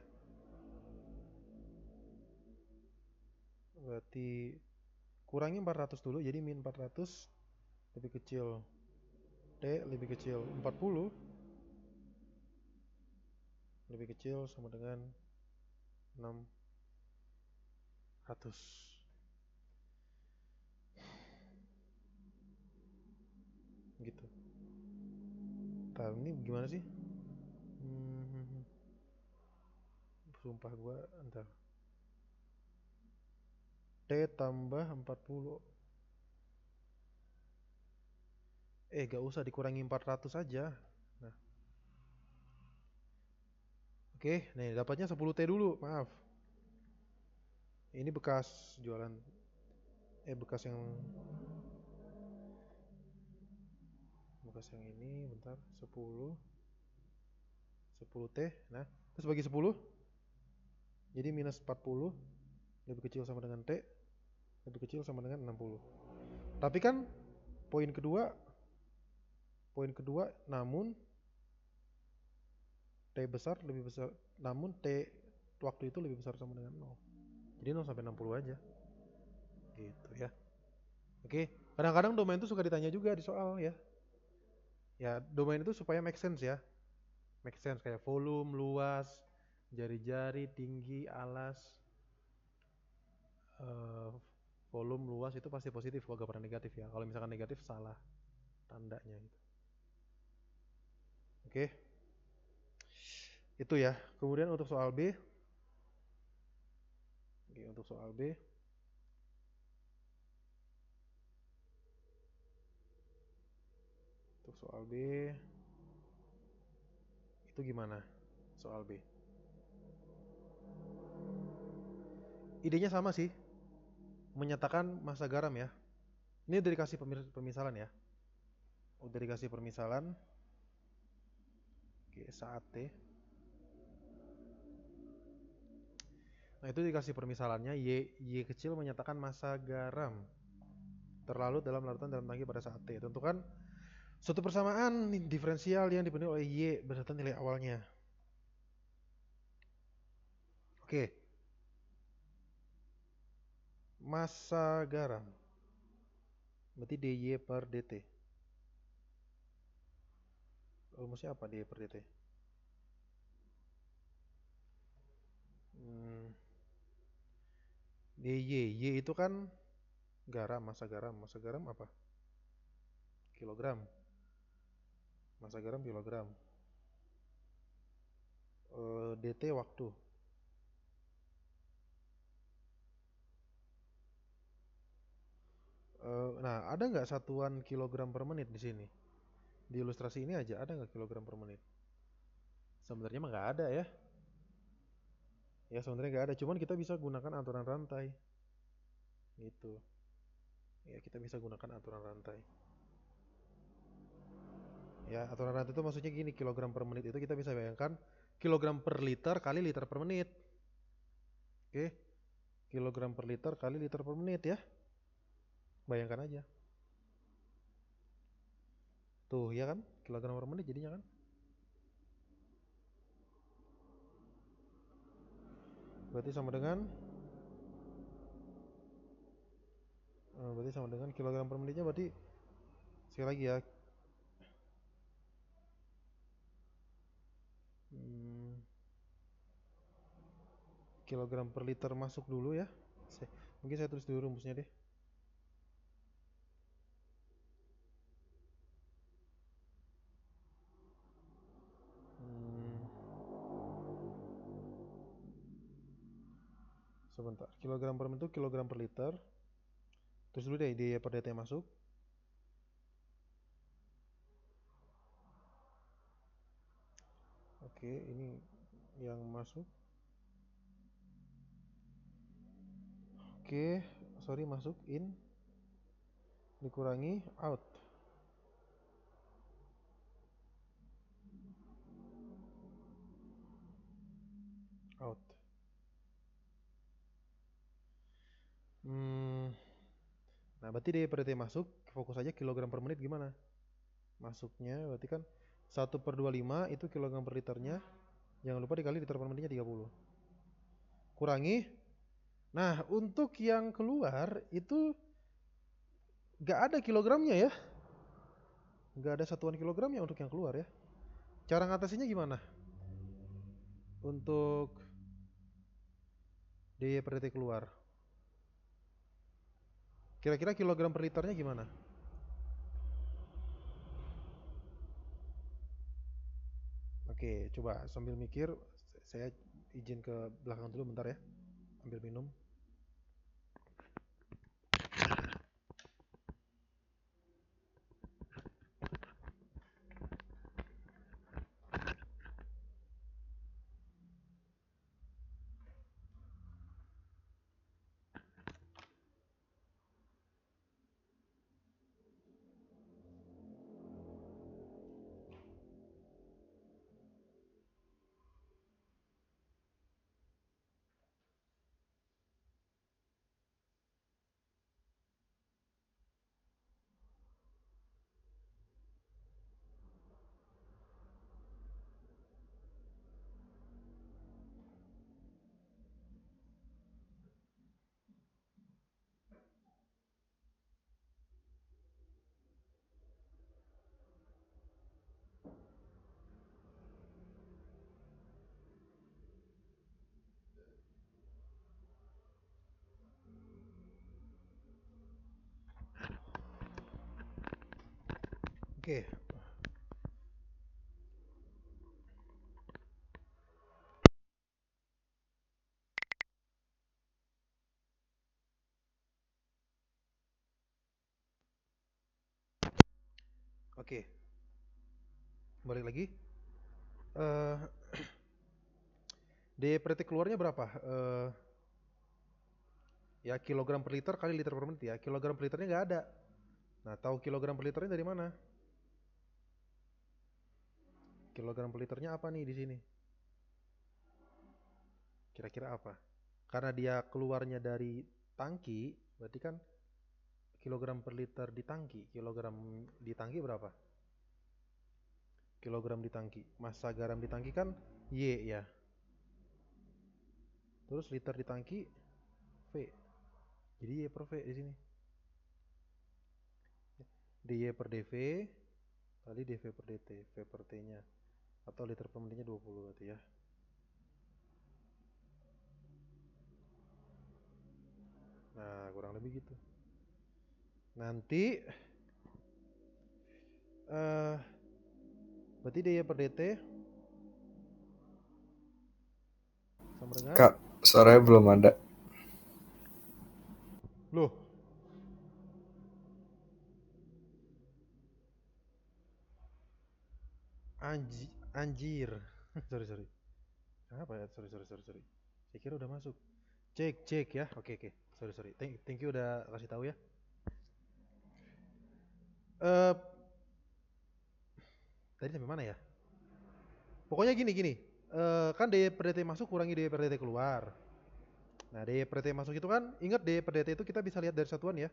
A: Berarti kurangi 400 dulu, jadi min 400 lebih kecil T lebih kecil 40 lebih kecil sama dengan 600. Gitu. Ntar ini gimana sih? Sumpah gua ntar. T tambah 40. Gak usah dikurangi 400 aja. Nah, oke, nih dapatnya 10T dulu, maaf. Ini bekas jualan, bekas yang ini, bentar, 10T, nah, terus bagi 10, jadi minus 40, lebih kecil sama dengan T, lebih kecil sama dengan 60. Tapi kan, poin kedua, namun T besar lebih besar, namun T waktu itu lebih besar sama dengan 0. Jadi 0 sampai 60 aja. Gitu ya. Oke, kadang-kadang domain itu suka ditanya juga di soal ya. Ya, domain itu supaya make sense ya. Make sense kayak volume, luas, jari-jari, tinggi, alas. Volume, luas itu pasti positif kalau gak pernah negatif ya. Kalau misalkan negatif salah tandanya gitu. Oke. Itu ya. Kemudian untuk soal B. Oke, untuk soal B. Untuk soal B itu gimana? Soal B. Idenya sama sih. Menyatakan massa garam ya. Ini udah dikasih permisalan ya. Udah dikasih permisalan. Oke, saat T. Nah, itu dikasih permisalannya Y kecil menyatakan massa garam terlarut dalam larutan dalam tangki pada saat T. Tentukan suatu persamaan diferensial yang dipenuhi oleh Y berdasarkan nilai awalnya. Oke. Massa garam. Berarti dy per dt. Rumusnya apa dy per dt? Y itu kan garam, massa garam. Massa garam apa? Kilogram. Massa garam kilogram. dt waktu. Nah, ada nggak satuan kilogram per menit di sini? Di ilustrasi ini aja ada nggak kilogram per menit? Sebenarnya mah nggak ada ya. Ya sebenarnya nggak ada, cuman kita bisa gunakan aturan rantai. Gitu. Ya kita bisa gunakan aturan rantai. Ya aturan rantai itu maksudnya gini, kilogram per menit itu kita bisa bayangkan kilogram per liter kali liter per menit. Oke, kilogram per liter kali liter per menit ya. Bayangkan aja. Tuh ya kan, kilogram per menit jadinya kan. Berarti sama dengan kilogram per menitnya berarti sekali lagi ya. Kilogram per liter masuk dulu ya. Mungkin saya tulis dulu rumusnya deh. Sebentar, kilogram per menit itu kilogram per liter. Terus dulu deh dy per dt masuk. Oke, ini yang masuk. Oke, sorry, masuk in dikurangi out. berarti D per DT masuk, fokus aja kilogram per menit gimana? Masuknya berarti kan 1/25 itu kilogram per liternya. Jangan lupa dikali liter per menitnya 30. Kurangi. Nah, untuk yang keluar itu nggak ada kilogramnya ya. Nggak ada satuan kilogramnya untuk yang keluar ya. Cara ngatasinnya gimana? Untuk DY per DT keluar. Kira-kira kilogram per liternya gimana? Oke, coba sambil mikir, saya izin ke belakang dulu bentar ya. Ambil minum. Oke, oke. Balik lagi. Eh DY per detik keluarnya berapa? Ya kilogram per liter kali liter per menit ya. Kilogram per liternya nggak ada. Nah, tahu kilogram per liternya dari mana? Kilogram per liternya apa nih di sini? Kira-kira apa? Karena dia keluarnya dari tangki, berarti kan kilogram per liter di tangki. Kilogram di tangki berapa? Kilogram di tangki. Massa garam di tangki kan Y ya. Terus liter di tangki V. Jadi Y per V di sini. DY per dV kali dV per dt. V per T-nya. Atau liter per menitnya 20 berarti ya. Nah, kurang lebih gitu. Nanti berarti DY per dt sama dengan
B: Kak, suaranya belum ada.
A: loh. Anjir. Sorry. Kenapa ya? Sorry. Saya kira udah masuk. Cek ya. Oke. Sorry. Thank you udah kasih tahu ya. Eh tadi sampai mana ya? Pokoknya gini. Kan DY per dt masuk kurangi DY per dt keluar. Nah, DY per dt masuk itu kan, ingat DY per dt itu kita bisa lihat dari satuan ya.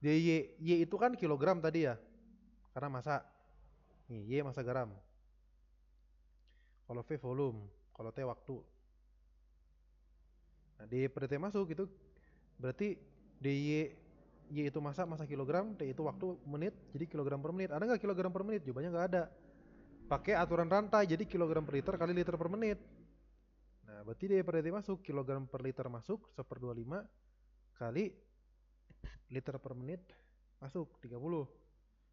A: Y itu kan kilogram tadi ya. Karena massa. Nih, Y massa garam. Kalau V volume, kalau T waktu. Nah, DY per dt masuk itu berarti Y itu massa kilogram, T itu waktu menit, jadi kilogram per menit. Ada nggak kilogram per menit? Jawabannya nggak ada. Pakai aturan rantai, jadi kilogram per liter kali liter per menit. Nah, berarti DY per dt masuk, kilogram per liter masuk, 1/25 kali liter per menit masuk, 30.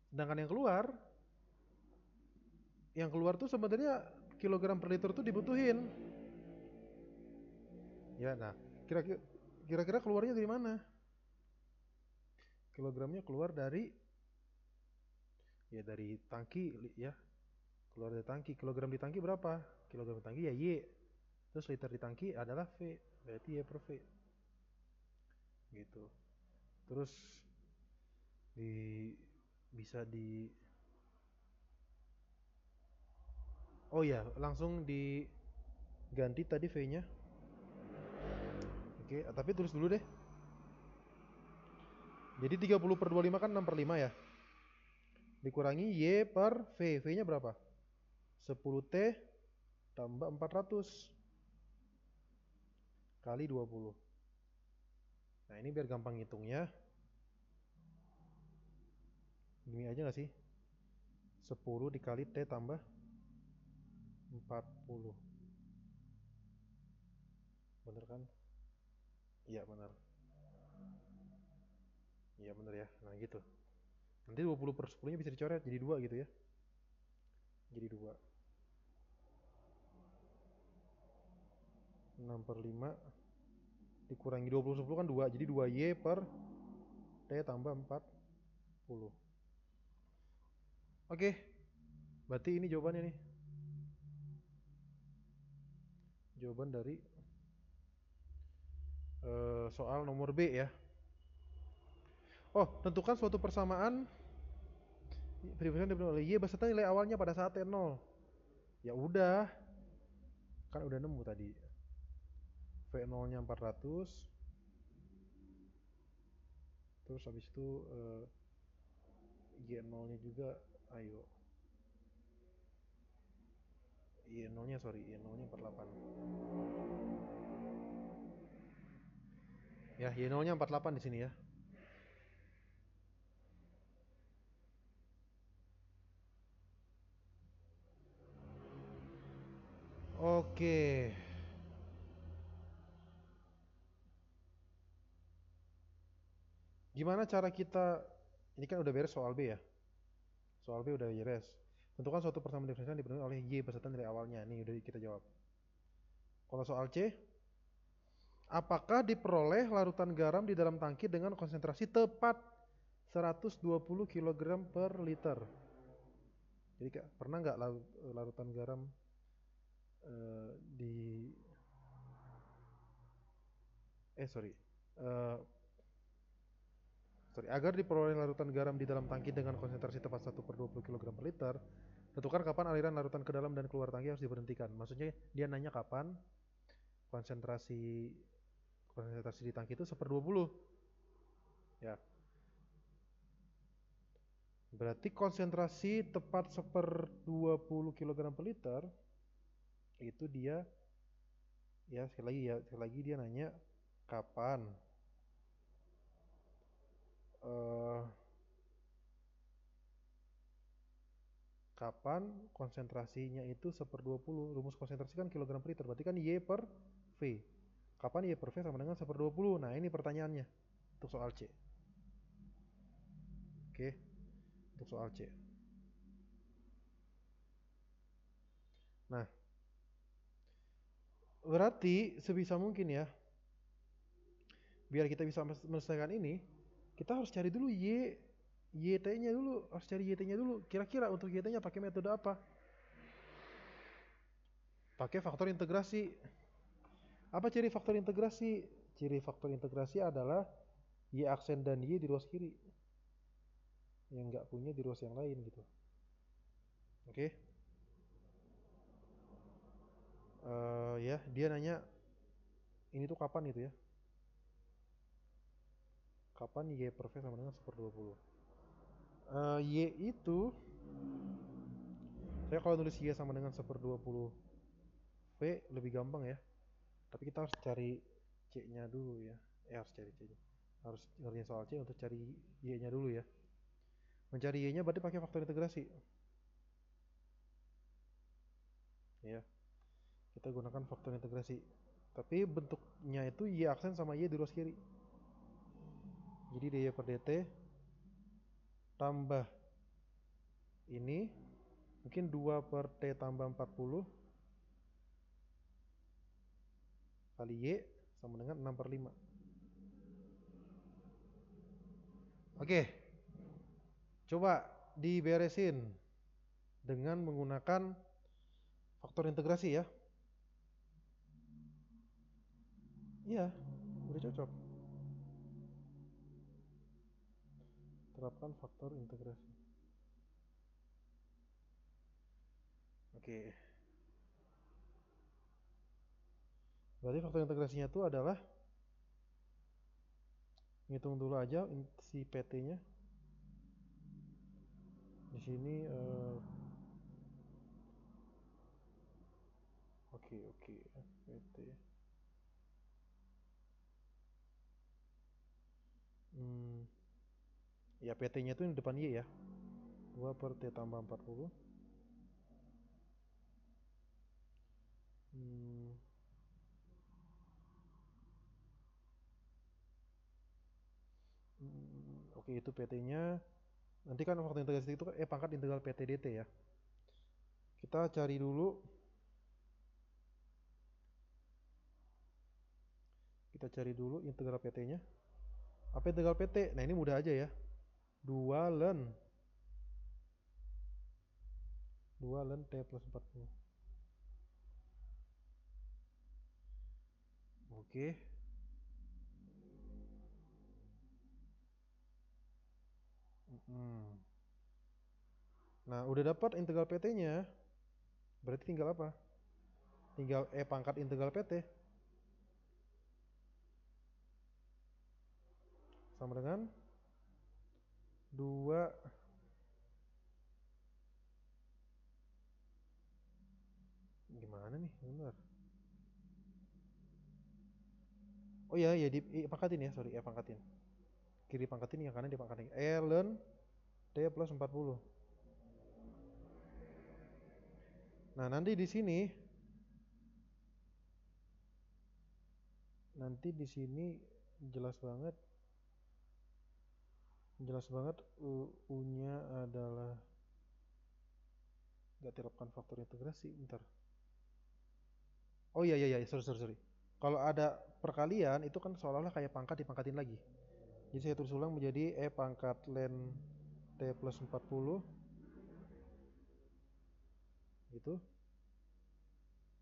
A: Sedangkan yang keluar tuh sebenarnya kilogram per liter tuh dibutuhin. Ya, nah, kira-kira keluarnya dari mana? Kilogramnya keluar dari tangki ya. Keluar dari tangki. Kilogram di tangki berapa? Kilogram di tangki ya Y. Terus liter di tangki adalah V. Berarti Y per V. Gitu. Terus di bisa di oh ya, langsung diganti tadi V-nya. Oke, tapi tulis dulu deh. Jadi 30/25 kan 6/5 ya. Dikurangi Y per V. V-nya berapa? 10T tambah 400 kali 20. Nah ini biar gampang ngitungnya. Gini aja gak sih? 10 dikali T tambah 40. Bener kan? Iya bener. Iya bener ya. Nah gitu. Nanti 20/10 nya bisa dicoret jadi 2 gitu ya. Jadi 2. 6/5 dikurangi 20/10 kan 2. Jadi 2Y per T tambah 40. Oke. Berarti ini jawabannya nih. Jawaban dari soal nomor B ya. Oh, tentukan suatu persamaan periversian diberikan oleh Y beserta nilai awalnya pada saat T0. Ya udah, kan udah nemu tadi. V0-nya 400. Terus habis itu Y0-nya juga ayo. Y0-nya 48. Ya, Y0-nya 48 di sini ya. Oke. Gimana cara kita, ini kan udah beres soal B ya. Soal B udah beres. Tentukan suatu persamaan diferensial dipenuhi oleh Y beserta nilai awalnya. Nih udah kita jawab. Kalau soal C, apakah diperoleh larutan garam di dalam tangki dengan konsentrasi tepat 120 kg per liter? Jadi pernah nggak larutan garam di sorry. Agar diperoleh larutan garam di dalam tangki dengan konsentrasi tepat 1/20 kg per liter, tentukan kapan aliran larutan ke dalam dan keluar tangki harus diberhentikan. Maksudnya dia nanya kapan konsentrasi di tangki itu 1/20. Ya. Berarti konsentrasi tepat 1/20 kg per liter itu dia, ya sekali lagi dia nanya kapan kapan konsentrasinya itu 1/20. Rumus konsentrasi kan kilogram per liter, berarti kan Y per V. Kapan Y per V sama dengan 1/20? Nah ini pertanyaannya untuk soal C. Oke, untuk soal C. Nah, berarti sebisa mungkin ya, biar kita bisa menyelesaikan ini, kita harus cari dulu YT-nya dulu, harus cari YT-nya dulu. Kira-kira untuk YT-nya pakai metode apa? Pakai faktor integrasi. Apa ciri faktor integrasi? Ciri faktor integrasi adalah Y aksen dan Y di ruas kiri. Yang nggak punya di ruas yang lain gitu. Oke. Ya, dia nanya ini tuh kapan gitu ya. Kapan Y per V sama dengan 1/20. Y itu, saya kalau nulis Y sama dengan 1/20 V lebih gampang ya. Tapi kita harus cari C-nya dulu ya. Harus cari C-nya. Harus ngerjain soal C untuk cari Y-nya dulu ya. Mencari Y-nya berarti pakai faktor integrasi. Ya. Kita gunakan faktor integrasi. Tapi bentuknya itu Y aksen sama Y di ruas kiri. Jadi dy per dt tambah ini mungkin 2 per T tambah 40 kali Y sama dengan 6/5. Oke, coba diberesin dengan menggunakan faktor integrasi ya. Iya, udah cocok. Terapkan faktor integrasi. Oke. Berarti faktor integrasinya itu adalah Ngitung dulu aja si PT-nya. Di sini oke oke PT. Hmm, ya PT-nya itu yang depan Y ya. 2 per T tambah 40. Hmm, oke itu PT-nya. Nanti kan waktu integrasi itu kan pangkat integral PT dt ya. Kita cari dulu. Kita cari dulu integral PT-nya. Apa integral PT? Nah, ini mudah aja ya. 2 ln T plus 40. Oke. Hmm. Nah, udah dapat integral PT-nya. Berarti tinggal apa? Tinggal pangkat integral PT. Sama dengan 2. Gimana nih? Benar. Oh iya, ya dipangkatin ya. Sorry, pangkatin. Kiri pangkatin, yang kanan dipangkatin. Ln T plus 40. Nah, nanti di sini jelas banget U-nya adalah nggak terapkan faktor integrasi. Bentar. Oh iya, iya, iya, sorry. Kalau ada perkalian itu kan seolah-olah kayak pangkat dipangkatin lagi. Jadi saya tulis ulang menjadi pangkat ln T plus 40 gitu.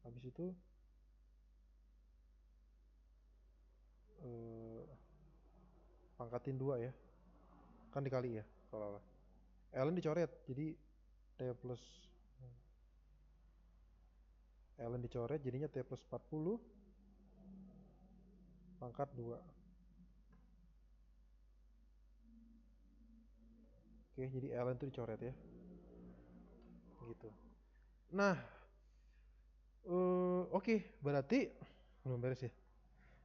A: Habis itu eh, pangkatin 2 ya. Kan dikali ya seolah-olah. Ln dicoret jadi T plus ln dicoret jadinya T plus 40 pangkat 2. Oke, jadi ln itu dicoret ya. Gitu. Nah, oke, berarti belum beres ya.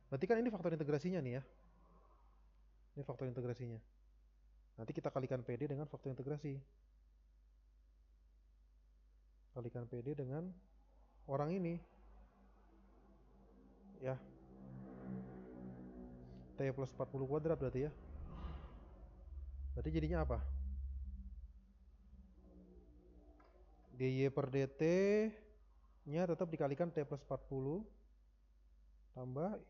A: Berarti kan ini faktor integrasinya nih ya. Ini faktor integrasinya. Nanti kita kalikan PD dengan faktor integrasi. Kalikan PD dengan orang ini. Ya, T plus 40 kuadrat berarti ya. Berarti jadinya apa? dy per dt nya tetap dikalikan T plus 40 tambah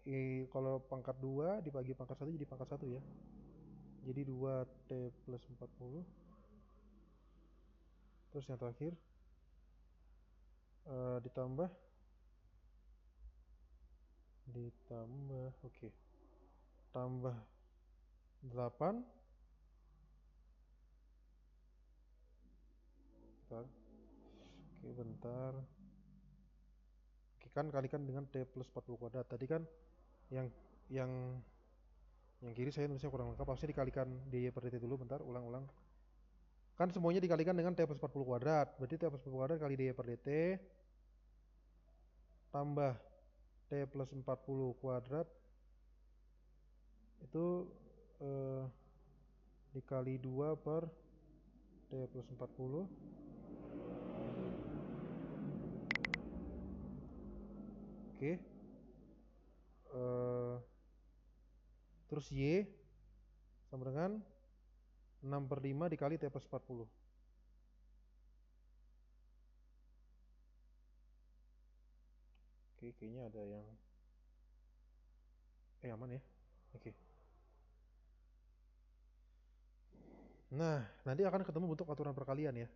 A: kalau pangkat 2 dibagi pangkat 1 jadi pangkat 1 ya. Jadi 2T plus 40. Terus yang terakhir ditambah oke. Tambah 8. Bentar. Oke, bentar. Oke, kan kalikan dengan T plus 40 kuadrat. Tadi kan yang yang yang kiri saya nulisnya kurang lengkap. Harusnya dikalikan dy per dt dulu. Bentar, ulang-ulang. Kan semuanya dikalikan dengan T plus 40 kuadrat. Berarti T plus 40 kuadrat kali dy per dt tambah T plus 40 kuadrat itu eh, dikali 2 per T plus 40. Oke. Terus Y sama dengan 6 per 5 dikali T plus 40. Oke, kayaknya ada yang aman ya. Oke. Nah, nanti akan ketemu bentuk aturan perkalian ya.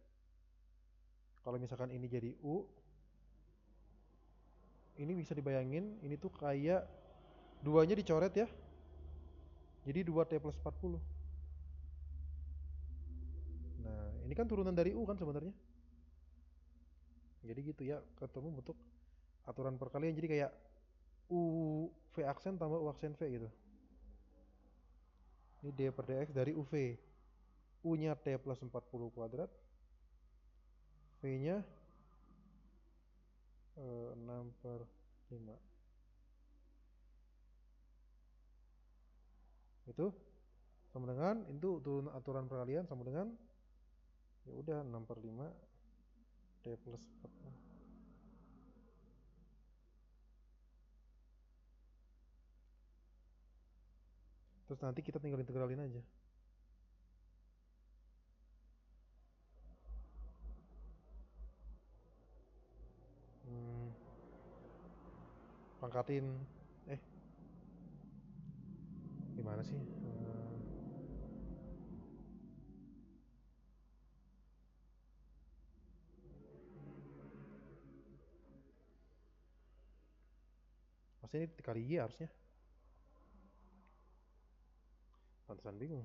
A: Kalau misalkan ini jadi U, ini bisa dibayangin, ini tuh kayak duanya dicoret ya. Jadi 2T plus 40. Nah, ini kan turunan dari U kan sebenarnya. Jadi gitu ya, ketemu bentuk aturan perkalian. Jadi kayak U V aksen tambah U aksen V gitu. Ini D per dx dari UV. U-nya T plus 40 kuadrat. V-nya 6 per 5. Itu sama dengan, itu turun aturan perkalian sama dengan, ya udah 6 per 5 T plus 40. Terus nanti kita tinggal integralin aja. Hmm, pangkatin, gimana sih? Pasti ini dikali Y harusnya. Pantesan bingung.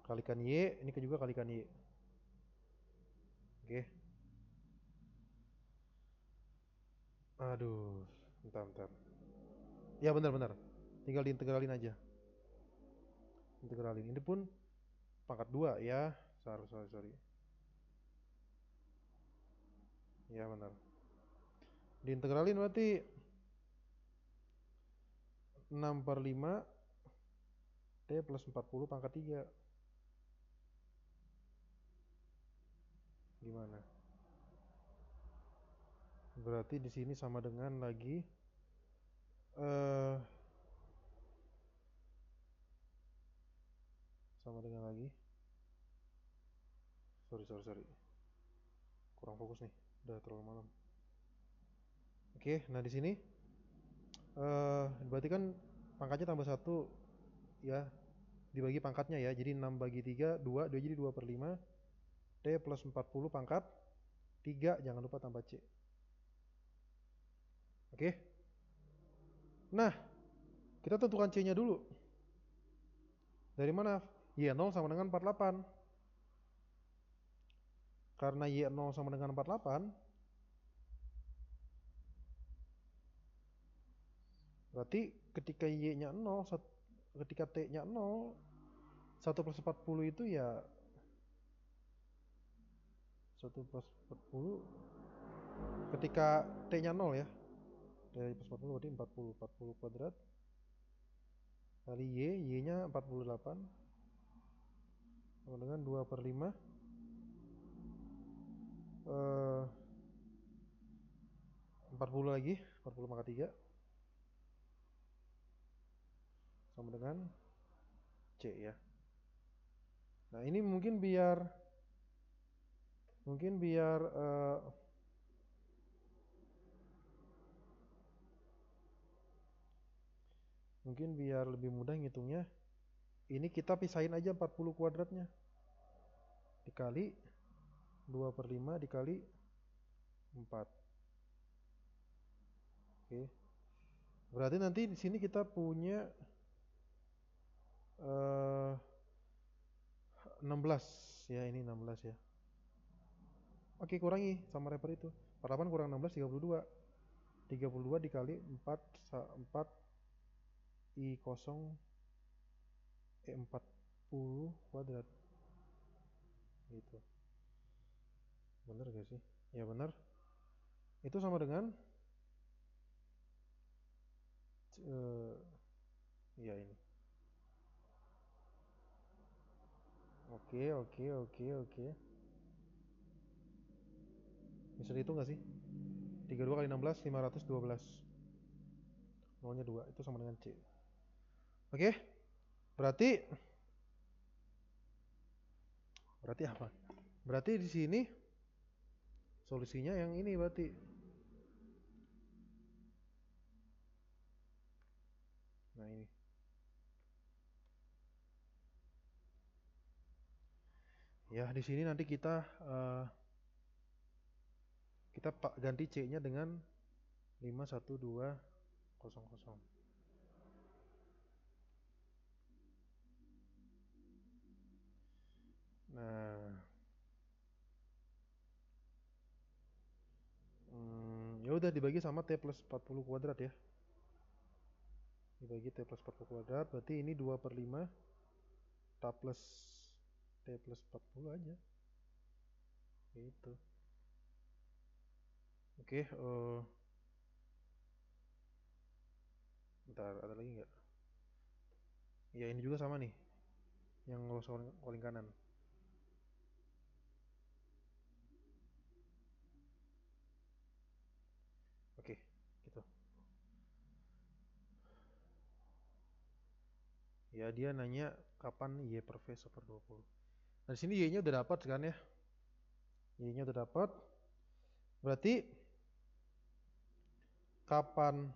A: Kalikan Y, ini juga kalikan Y. Oke. Aduh, bentar. Ya benar. Tinggal diintegralin aja. Integralin. Ini pun pangkat 2 ya. Sorry. Ya benar. Diintegralin berarti 6 per 5 T plus 40 pangkat 3. Gimana? Berarti di sini sama dengan lagi sama dengan lagi. Sorry. Kurang fokus nih. Udah terlalu malam. Oke, nah di sini berarti kan pangkatnya tambah 1 ya, dibagi pangkatnya ya. Jadi 6 bagi 3 2 jadi 2 per 5 T plus 40 pangkat 3, jangan lupa tambah C. Oke. Nah, kita tentukan C nya dulu. Dari mana? Y0 sama dengan 48. Karena Y0 sama dengan 48, berarti ketika Y nya 0, ketika T nya 0, 1 plus 40 itu ya 1 plus 40 ketika T nya 0 ya. Dari plus 40 berarti 40 kuadrat kali Y nya 48 sama dengan 2 per 5 40 lagi, 40 pangkat 3 sama dengan C ya. Nah ini mungkin biar lebih mudah ngitungnya, ini kita pisahin aja 40 kuadratnya dikali 2 per 5 dikali 4. Oke. Berarti nanti di sini kita punya 16 ya, ini 16 ya. Oke, kurangi sama reper itu. 48 kurang 16 32. 32 dikali 4 4 I kosong 40 kuadrat. Gitu. Bener gak sih? Ya bener. Itu sama dengan ya ini. Oke. Bisa dihitung gak sih? 32 kali 16 512. Nolnya 2, itu sama dengan C. Oke. Berarti apa? Berarti di sini solusinya yang ini berarti. Nah ini. Ya di sini nanti kita ganti C-nya dengan 51200. Nah, ya udah dibagi sama T plus 40 kuadrat ya. dibagi T plus 40 kuadrat, berarti ini 2 per 5 T plus 40 aja. Gitu. Oke, bentar, ada lagi nggak? Ya ini juga sama nih, yang loss calling kanan. Oke, gitu. Ya dia nanya kapan Y per V 1/20. Nah di sini Y-nya udah dapat kan ya? Y-nya udah dapat. Berarti kapan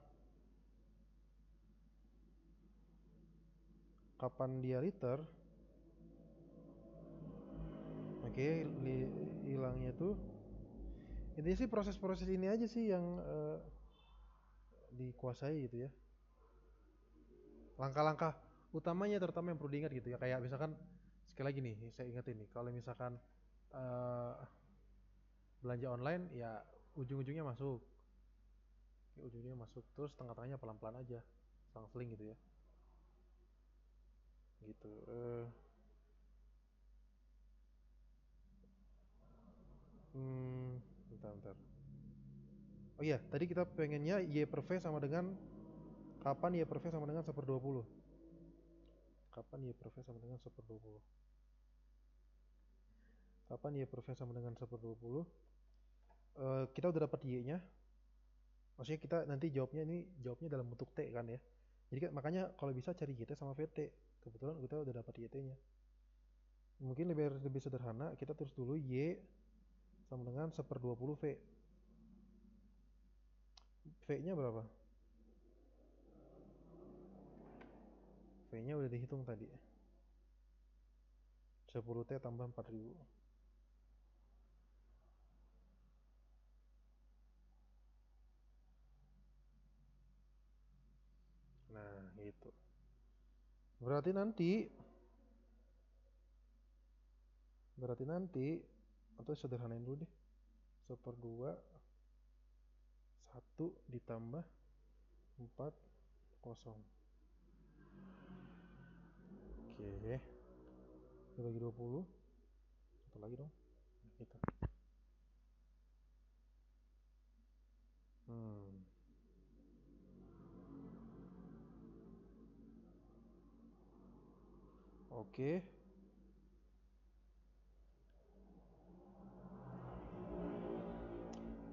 A: dia liter? Oke, hilangnya tuh intinya sih proses-proses ini aja sih yang dikuasai gitu ya. Langkah-langkah utamanya terutama yang perlu diingat gitu ya, kayak misalkan sekali lagi nih saya ingetin nih, kalau misalkan eh, belanja online ya ujung-ujungnya masuk, terus tengah-tengahnya pelan-pelan aja, selang-seling gitu ya, gitu. Bentar. Oh iya, tadi kita pengennya Y per V sama dengan kapan Y per V sama dengan 1/20. Kapan Y per V sama dengan 1/20. Kapan Y per V sama dengan 1/20. Kita udah dapat Y-nya. Maksudnya kita nanti jawabnya dalam bentuk T kan ya. Jadi kan makanya kalau bisa cari YT sama VT. Kebetulan kita udah dapat YT-nya. Mungkin lebih sederhana, kita tulis dulu Y sama dengan 1/20 V. V-nya berapa? V-nya udah dihitung tadi. 10T tambah 4000. Nah, itu. Berarti nanti atau sederhanain dulu deh. 1/2 1 ditambah 4 kosong. Oke. Dibagi 20. Satu lagi dong. Gitu. Hmm. Oke.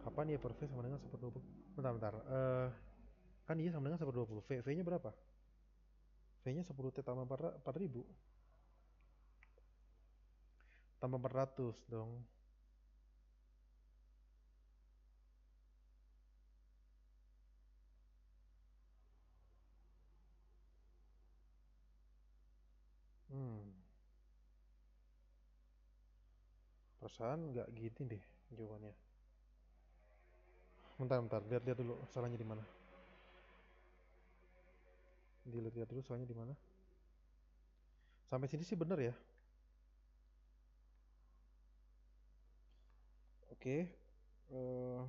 A: Kapan Y per V sama dengan 1/20? Bentar. Kan Y sama dengan 1/20. V-nya berapa? V-nya 10T tambah 4000. Tambah 400 dong. Hmm. Perasaan nggak gini deh jawabannya. Bentar. Lihat dulu salahnya di mana. Dilihat dulu salahnya di mana. Sampai sini sih bener ya. Oke. Eh,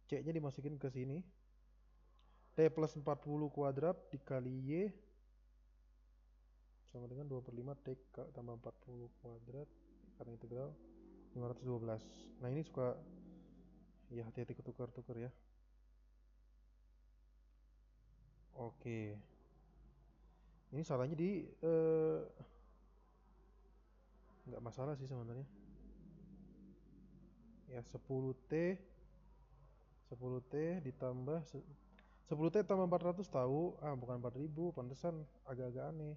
A: C-nya dimasukin ke sini. T plus 40 kuadrat dikali Y sama dengan 2 per 5 T tambah 40 kuadrat karena integral 512. Nah ini suka ya hati-hati ketukar-tukar ya. Oke. Ini salahnya di nggak masalah sih sebenarnya. Ya 10T ditambah 10T tambah 400 tahu. Ah bukan 4000, pantesan agak-agak aneh.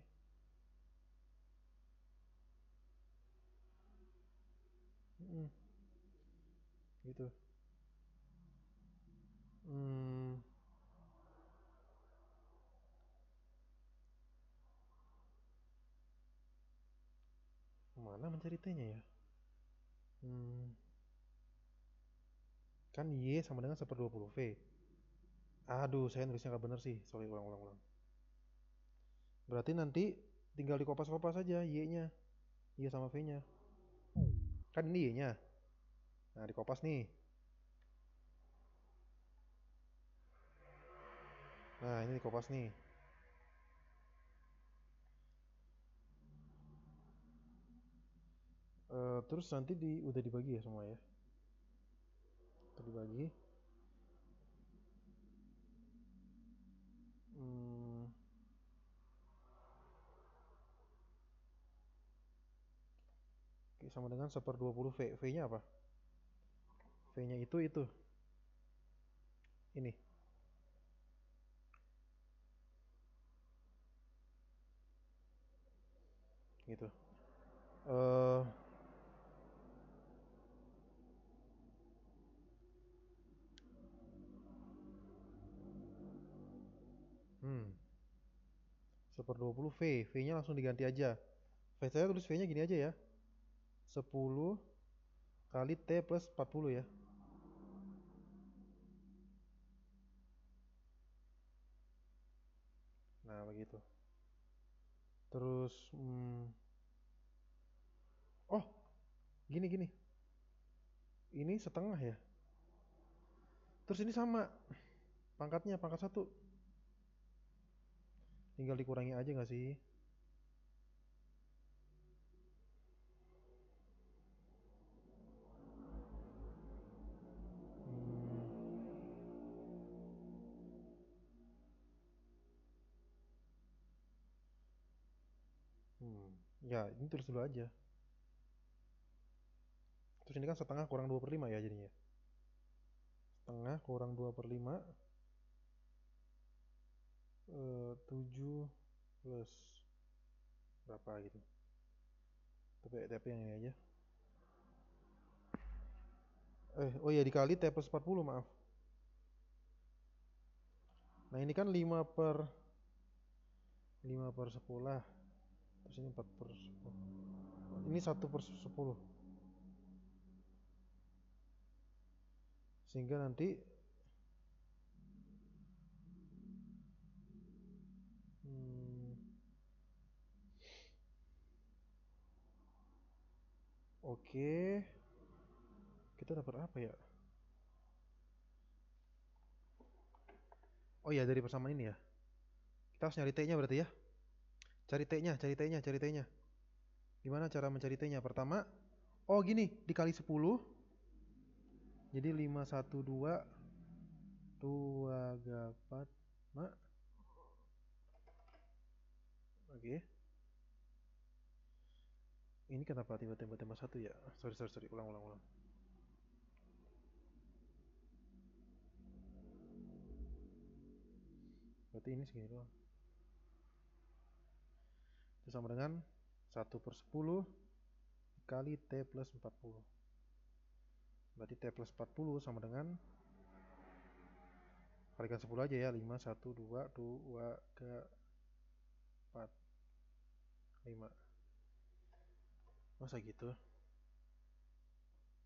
A: Gitu. Hmm, mana mencari T-nya ya? Hmm, kan Y sama dengan 1/20 V. Aduh, saya nulisnya nggak bener sih. Sorry, ulang. Berarti nanti tinggal dikopas-kopas aja Y-nya. Y sama V-nya. Kan ini Y-nya. Nah, dikopas nih. Nah, ini dikopas nih. Terus nanti udah dibagi ya semua ya. Udah dibagi. Hmm, oke, sama dengan 1/20 V. V-nya apa? V-nya itu. Ini. Gitu. Eh, hmm, 1/20 V. V-nya langsung diganti aja. V saya tulis V-nya gini aja ya. 10 kali T plus 40 ya. Nah, begitu. Terus, oh, gini. Ini setengah ya. Terus ini sama. Pangkatnya, pangkat 1. Tinggal dikurangi aja nggak sih? Ya, ini tulis dulu aja. Terus ini kan setengah kurang 2/5 ya jadinya. Setengah kurang 2/5. 7 plus berapa gitu. Tapi yang ini aja. Oh ya, dikali T plus 40, maaf. Nah, ini kan 5/10. Terus ini 4/10. Ini 1/10. Sehingga nanti hmm, oke, kita dapat apa ya? Oh ya, dari persamaan ini ya. Kita harus nyari T-nya berarti ya. Cari T-nya. Gimana cara mencari T-nya? Pertama, oh gini, dikali 10. Jadi 512 2 mak. Oke. Ini kenapa tiba-tiba tambah 1 ya? Sorry. Ulang. Berarti ini segini doang. Itu sama dengan 1/10 dikali T plus 40. Berarti T plus 40 sama dengan, kalikan 10 aja ya. 5, 1, 2, 2, 3, 4, 5. Masa gitu?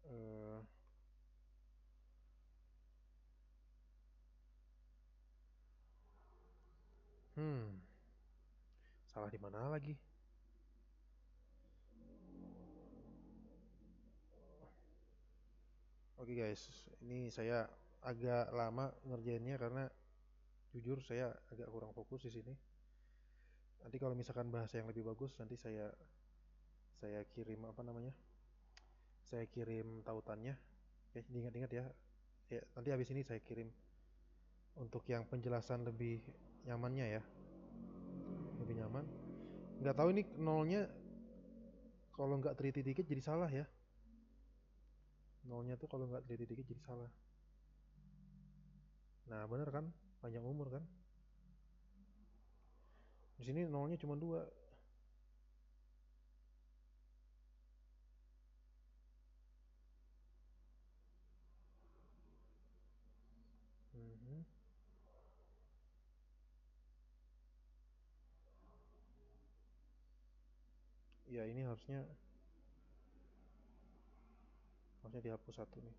A: Eh, hmm, Salah di mana lagi? Oke guys, ini saya agak lama ngerjainnya karena jujur saya agak kurang fokus di sini. Nanti kalau misalkan bahasa yang lebih bagus, nanti saya kirim apa namanya? Saya kirim tautannya. Diingat-ingat ya. Ya, nanti habis ini saya kirim untuk yang penjelasan lebih nyamannya ya, lebih nyaman. Nggak tahu ini nolnya kalau nggak teliti dikit jadi salah ya. Nolnya tuh kalau nggak teliti dikit jadi salah. Nah, bener kan? Panjang umur kan? Di sini nolnya cuma 2. Mhm. Ya, ini harusnya dihapus 1 nih.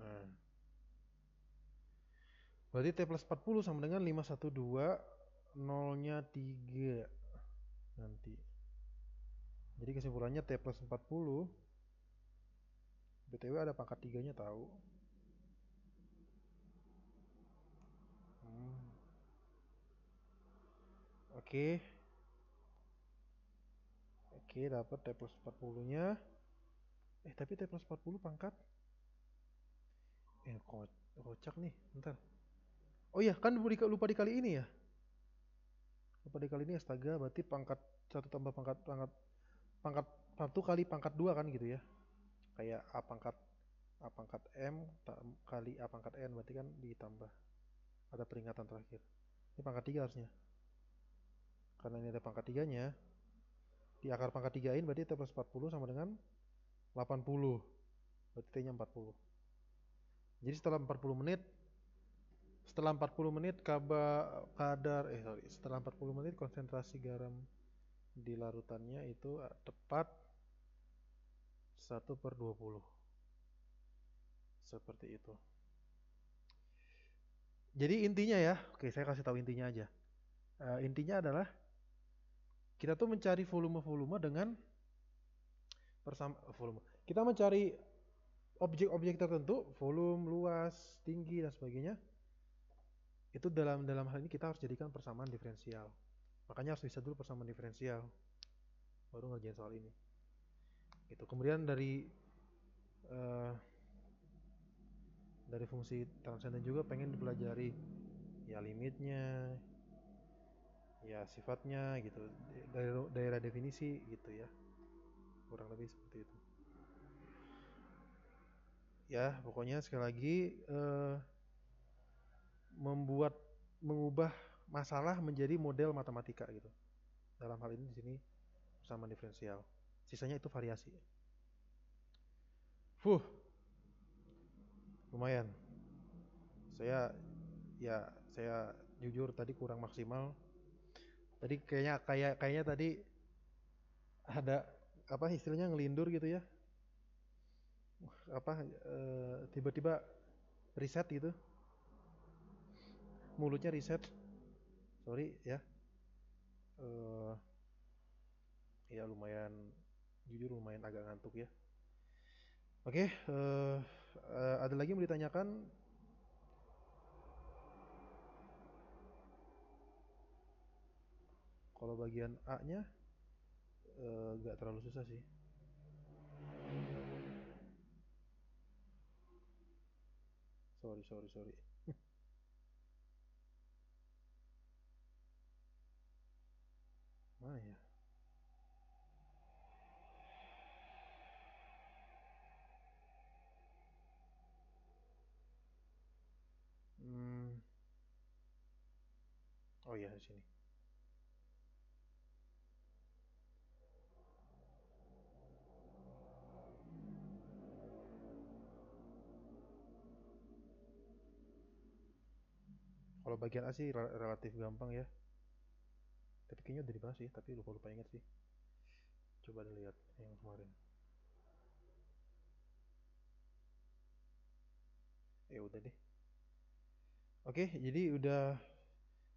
A: Nah, berarti T plus 40 sama dengan 512 nolnya 3 nanti. Jadi kesimpulannya T plus 40. BTW ada pangkat 3-nya tahu. Oke. Oke, dapat T plus 40-nya. Tapi T plus 40 pangkat. Kocak nih, bentar. Oh iya, kan lupa dikali ini ya. Lupa dikali ini astaga, berarti pangkat 1 tambah pangkat 1 kali pangkat 2 kan gitu ya. Kayak A pangkat M kali A pangkat N, berarti kan ditambah. Ada peringatan terakhir. Ini pangkat 3 harusnya. Karena ini ada pangkat 3-nya. Di akar pangkat 3-in berarti T plus 40 sama dengan 80. Berarti T-nya 40. Jadi setelah 40 menit setelah 40 menit konsentrasi garam di larutannya itu tepat 1/20. Seperti itu. Jadi intinya ya, oke saya kasih tahu intinya aja. Intinya adalah kita tuh mencari volume-volume dengan volume. Kita mencari objek-objek tertentu, volume, luas, tinggi dan sebagainya. Itu dalam hal ini kita harus jadikan persamaan diferensial. Makanya harus bisa dulu persamaan diferensial, baru ngerjain soal ini. Gitu. Kemudian dari fungsi transenden juga pengen dipelajari ya limitnya, ya sifatnya gitu, dari daerah definisi gitu ya, kurang lebih seperti itu. Ya pokoknya sekali lagi mengubah masalah menjadi model matematika gitu. Dalam hal ini di sini persamaan diferensial. Sisanya itu variasi. Lumayan. Saya jujur tadi kurang maksimal. Tadi kayaknya tadi ada apa istilahnya ngelindur gitu ya. Tiba-tiba reset gitu. Mulutnya reset. Sorry ya. Ya jujur lumayan agak ngantuk ya. Oke, ada lagi yang mau ditanyakan? Kalau bagian A-nya nggak terlalu susah sih. Sorry. Mana ya? Oh iya di sini. Kalau bagian A sih relatif gampang ya. Tapi kayaknya udah dibahas sih, tapi lupa ingat sih. Coba dilihat yang kemarin. Udah deh. Oke, jadi udah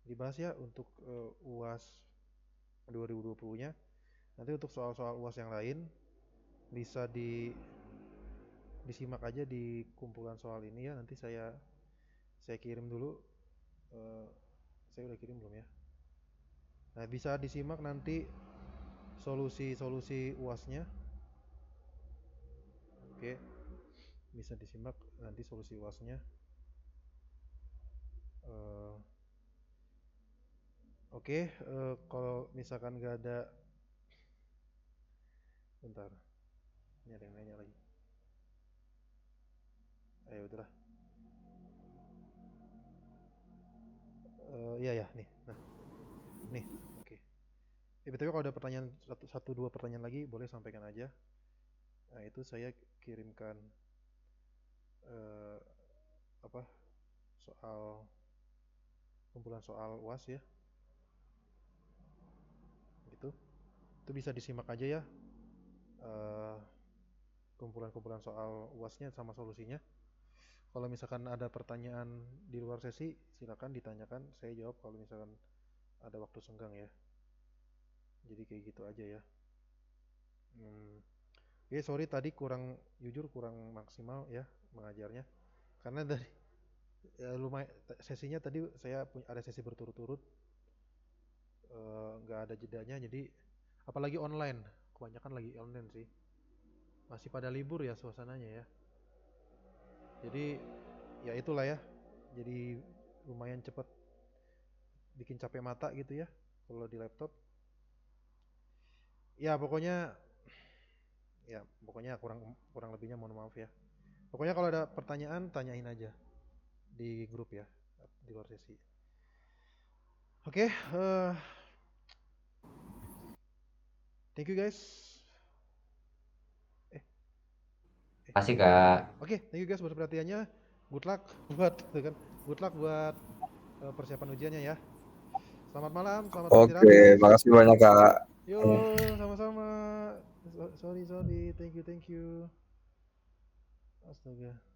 A: dibahas ya untuk UAS 2020-nya. Nanti untuk soal-soal UAS yang lain bisa disimak aja di kumpulan soal ini ya. Nanti saya kirim dulu. Saya udah kirim belum ya? Nah, bisa disimak nanti solusi UAS-nya. Oke. Bisa disimak nanti solusi UAS-nya. Oke, kalau misalkan nggak ada, bentar, ini ada yang nanya lagi. Ayo udahlah. Iya ya, nih, nah, nih, oke. Betul kalau ada pertanyaan satu dua pertanyaan lagi boleh sampaikan aja. Nah itu saya kirimkan apa soal kumpulan soal UAS ya, gitu. Itu bisa disimak aja ya. Kumpulan-kumpulan soal UAS-nya sama solusinya. Kalau misalkan ada pertanyaan di luar sesi, silakan ditanyakan. Saya jawab kalau misalkan ada waktu senggang ya. Jadi kayak gitu aja ya. Sorry tadi jujur kurang maksimal ya mengajarnya. Karena dari lumayan sesinya tadi saya ada sesi berturut-turut, nggak ada jedanya, jadi apalagi online, kebanyakan lagi online sih, masih pada libur ya suasananya ya, jadi ya itulah ya, jadi lumayan cepet bikin capek mata gitu ya kalau di laptop. Ya pokoknya kurang kurang lebihnya mohon maaf ya. Pokoknya kalau ada pertanyaan tanyain aja di grup ya, di luar sesi. Oke, thank you guys.
C: Kasih Kak.
A: Oke, thank you guys buat perhatiannya. Good luck buat good luck buat persiapan ujiannya ya. Selamat malam, selamat beristirahat
D: Oke,
A: guys.
D: makasih banyak Kak.
A: Yo, sama-sama. Sorry. Thank you. Astaga.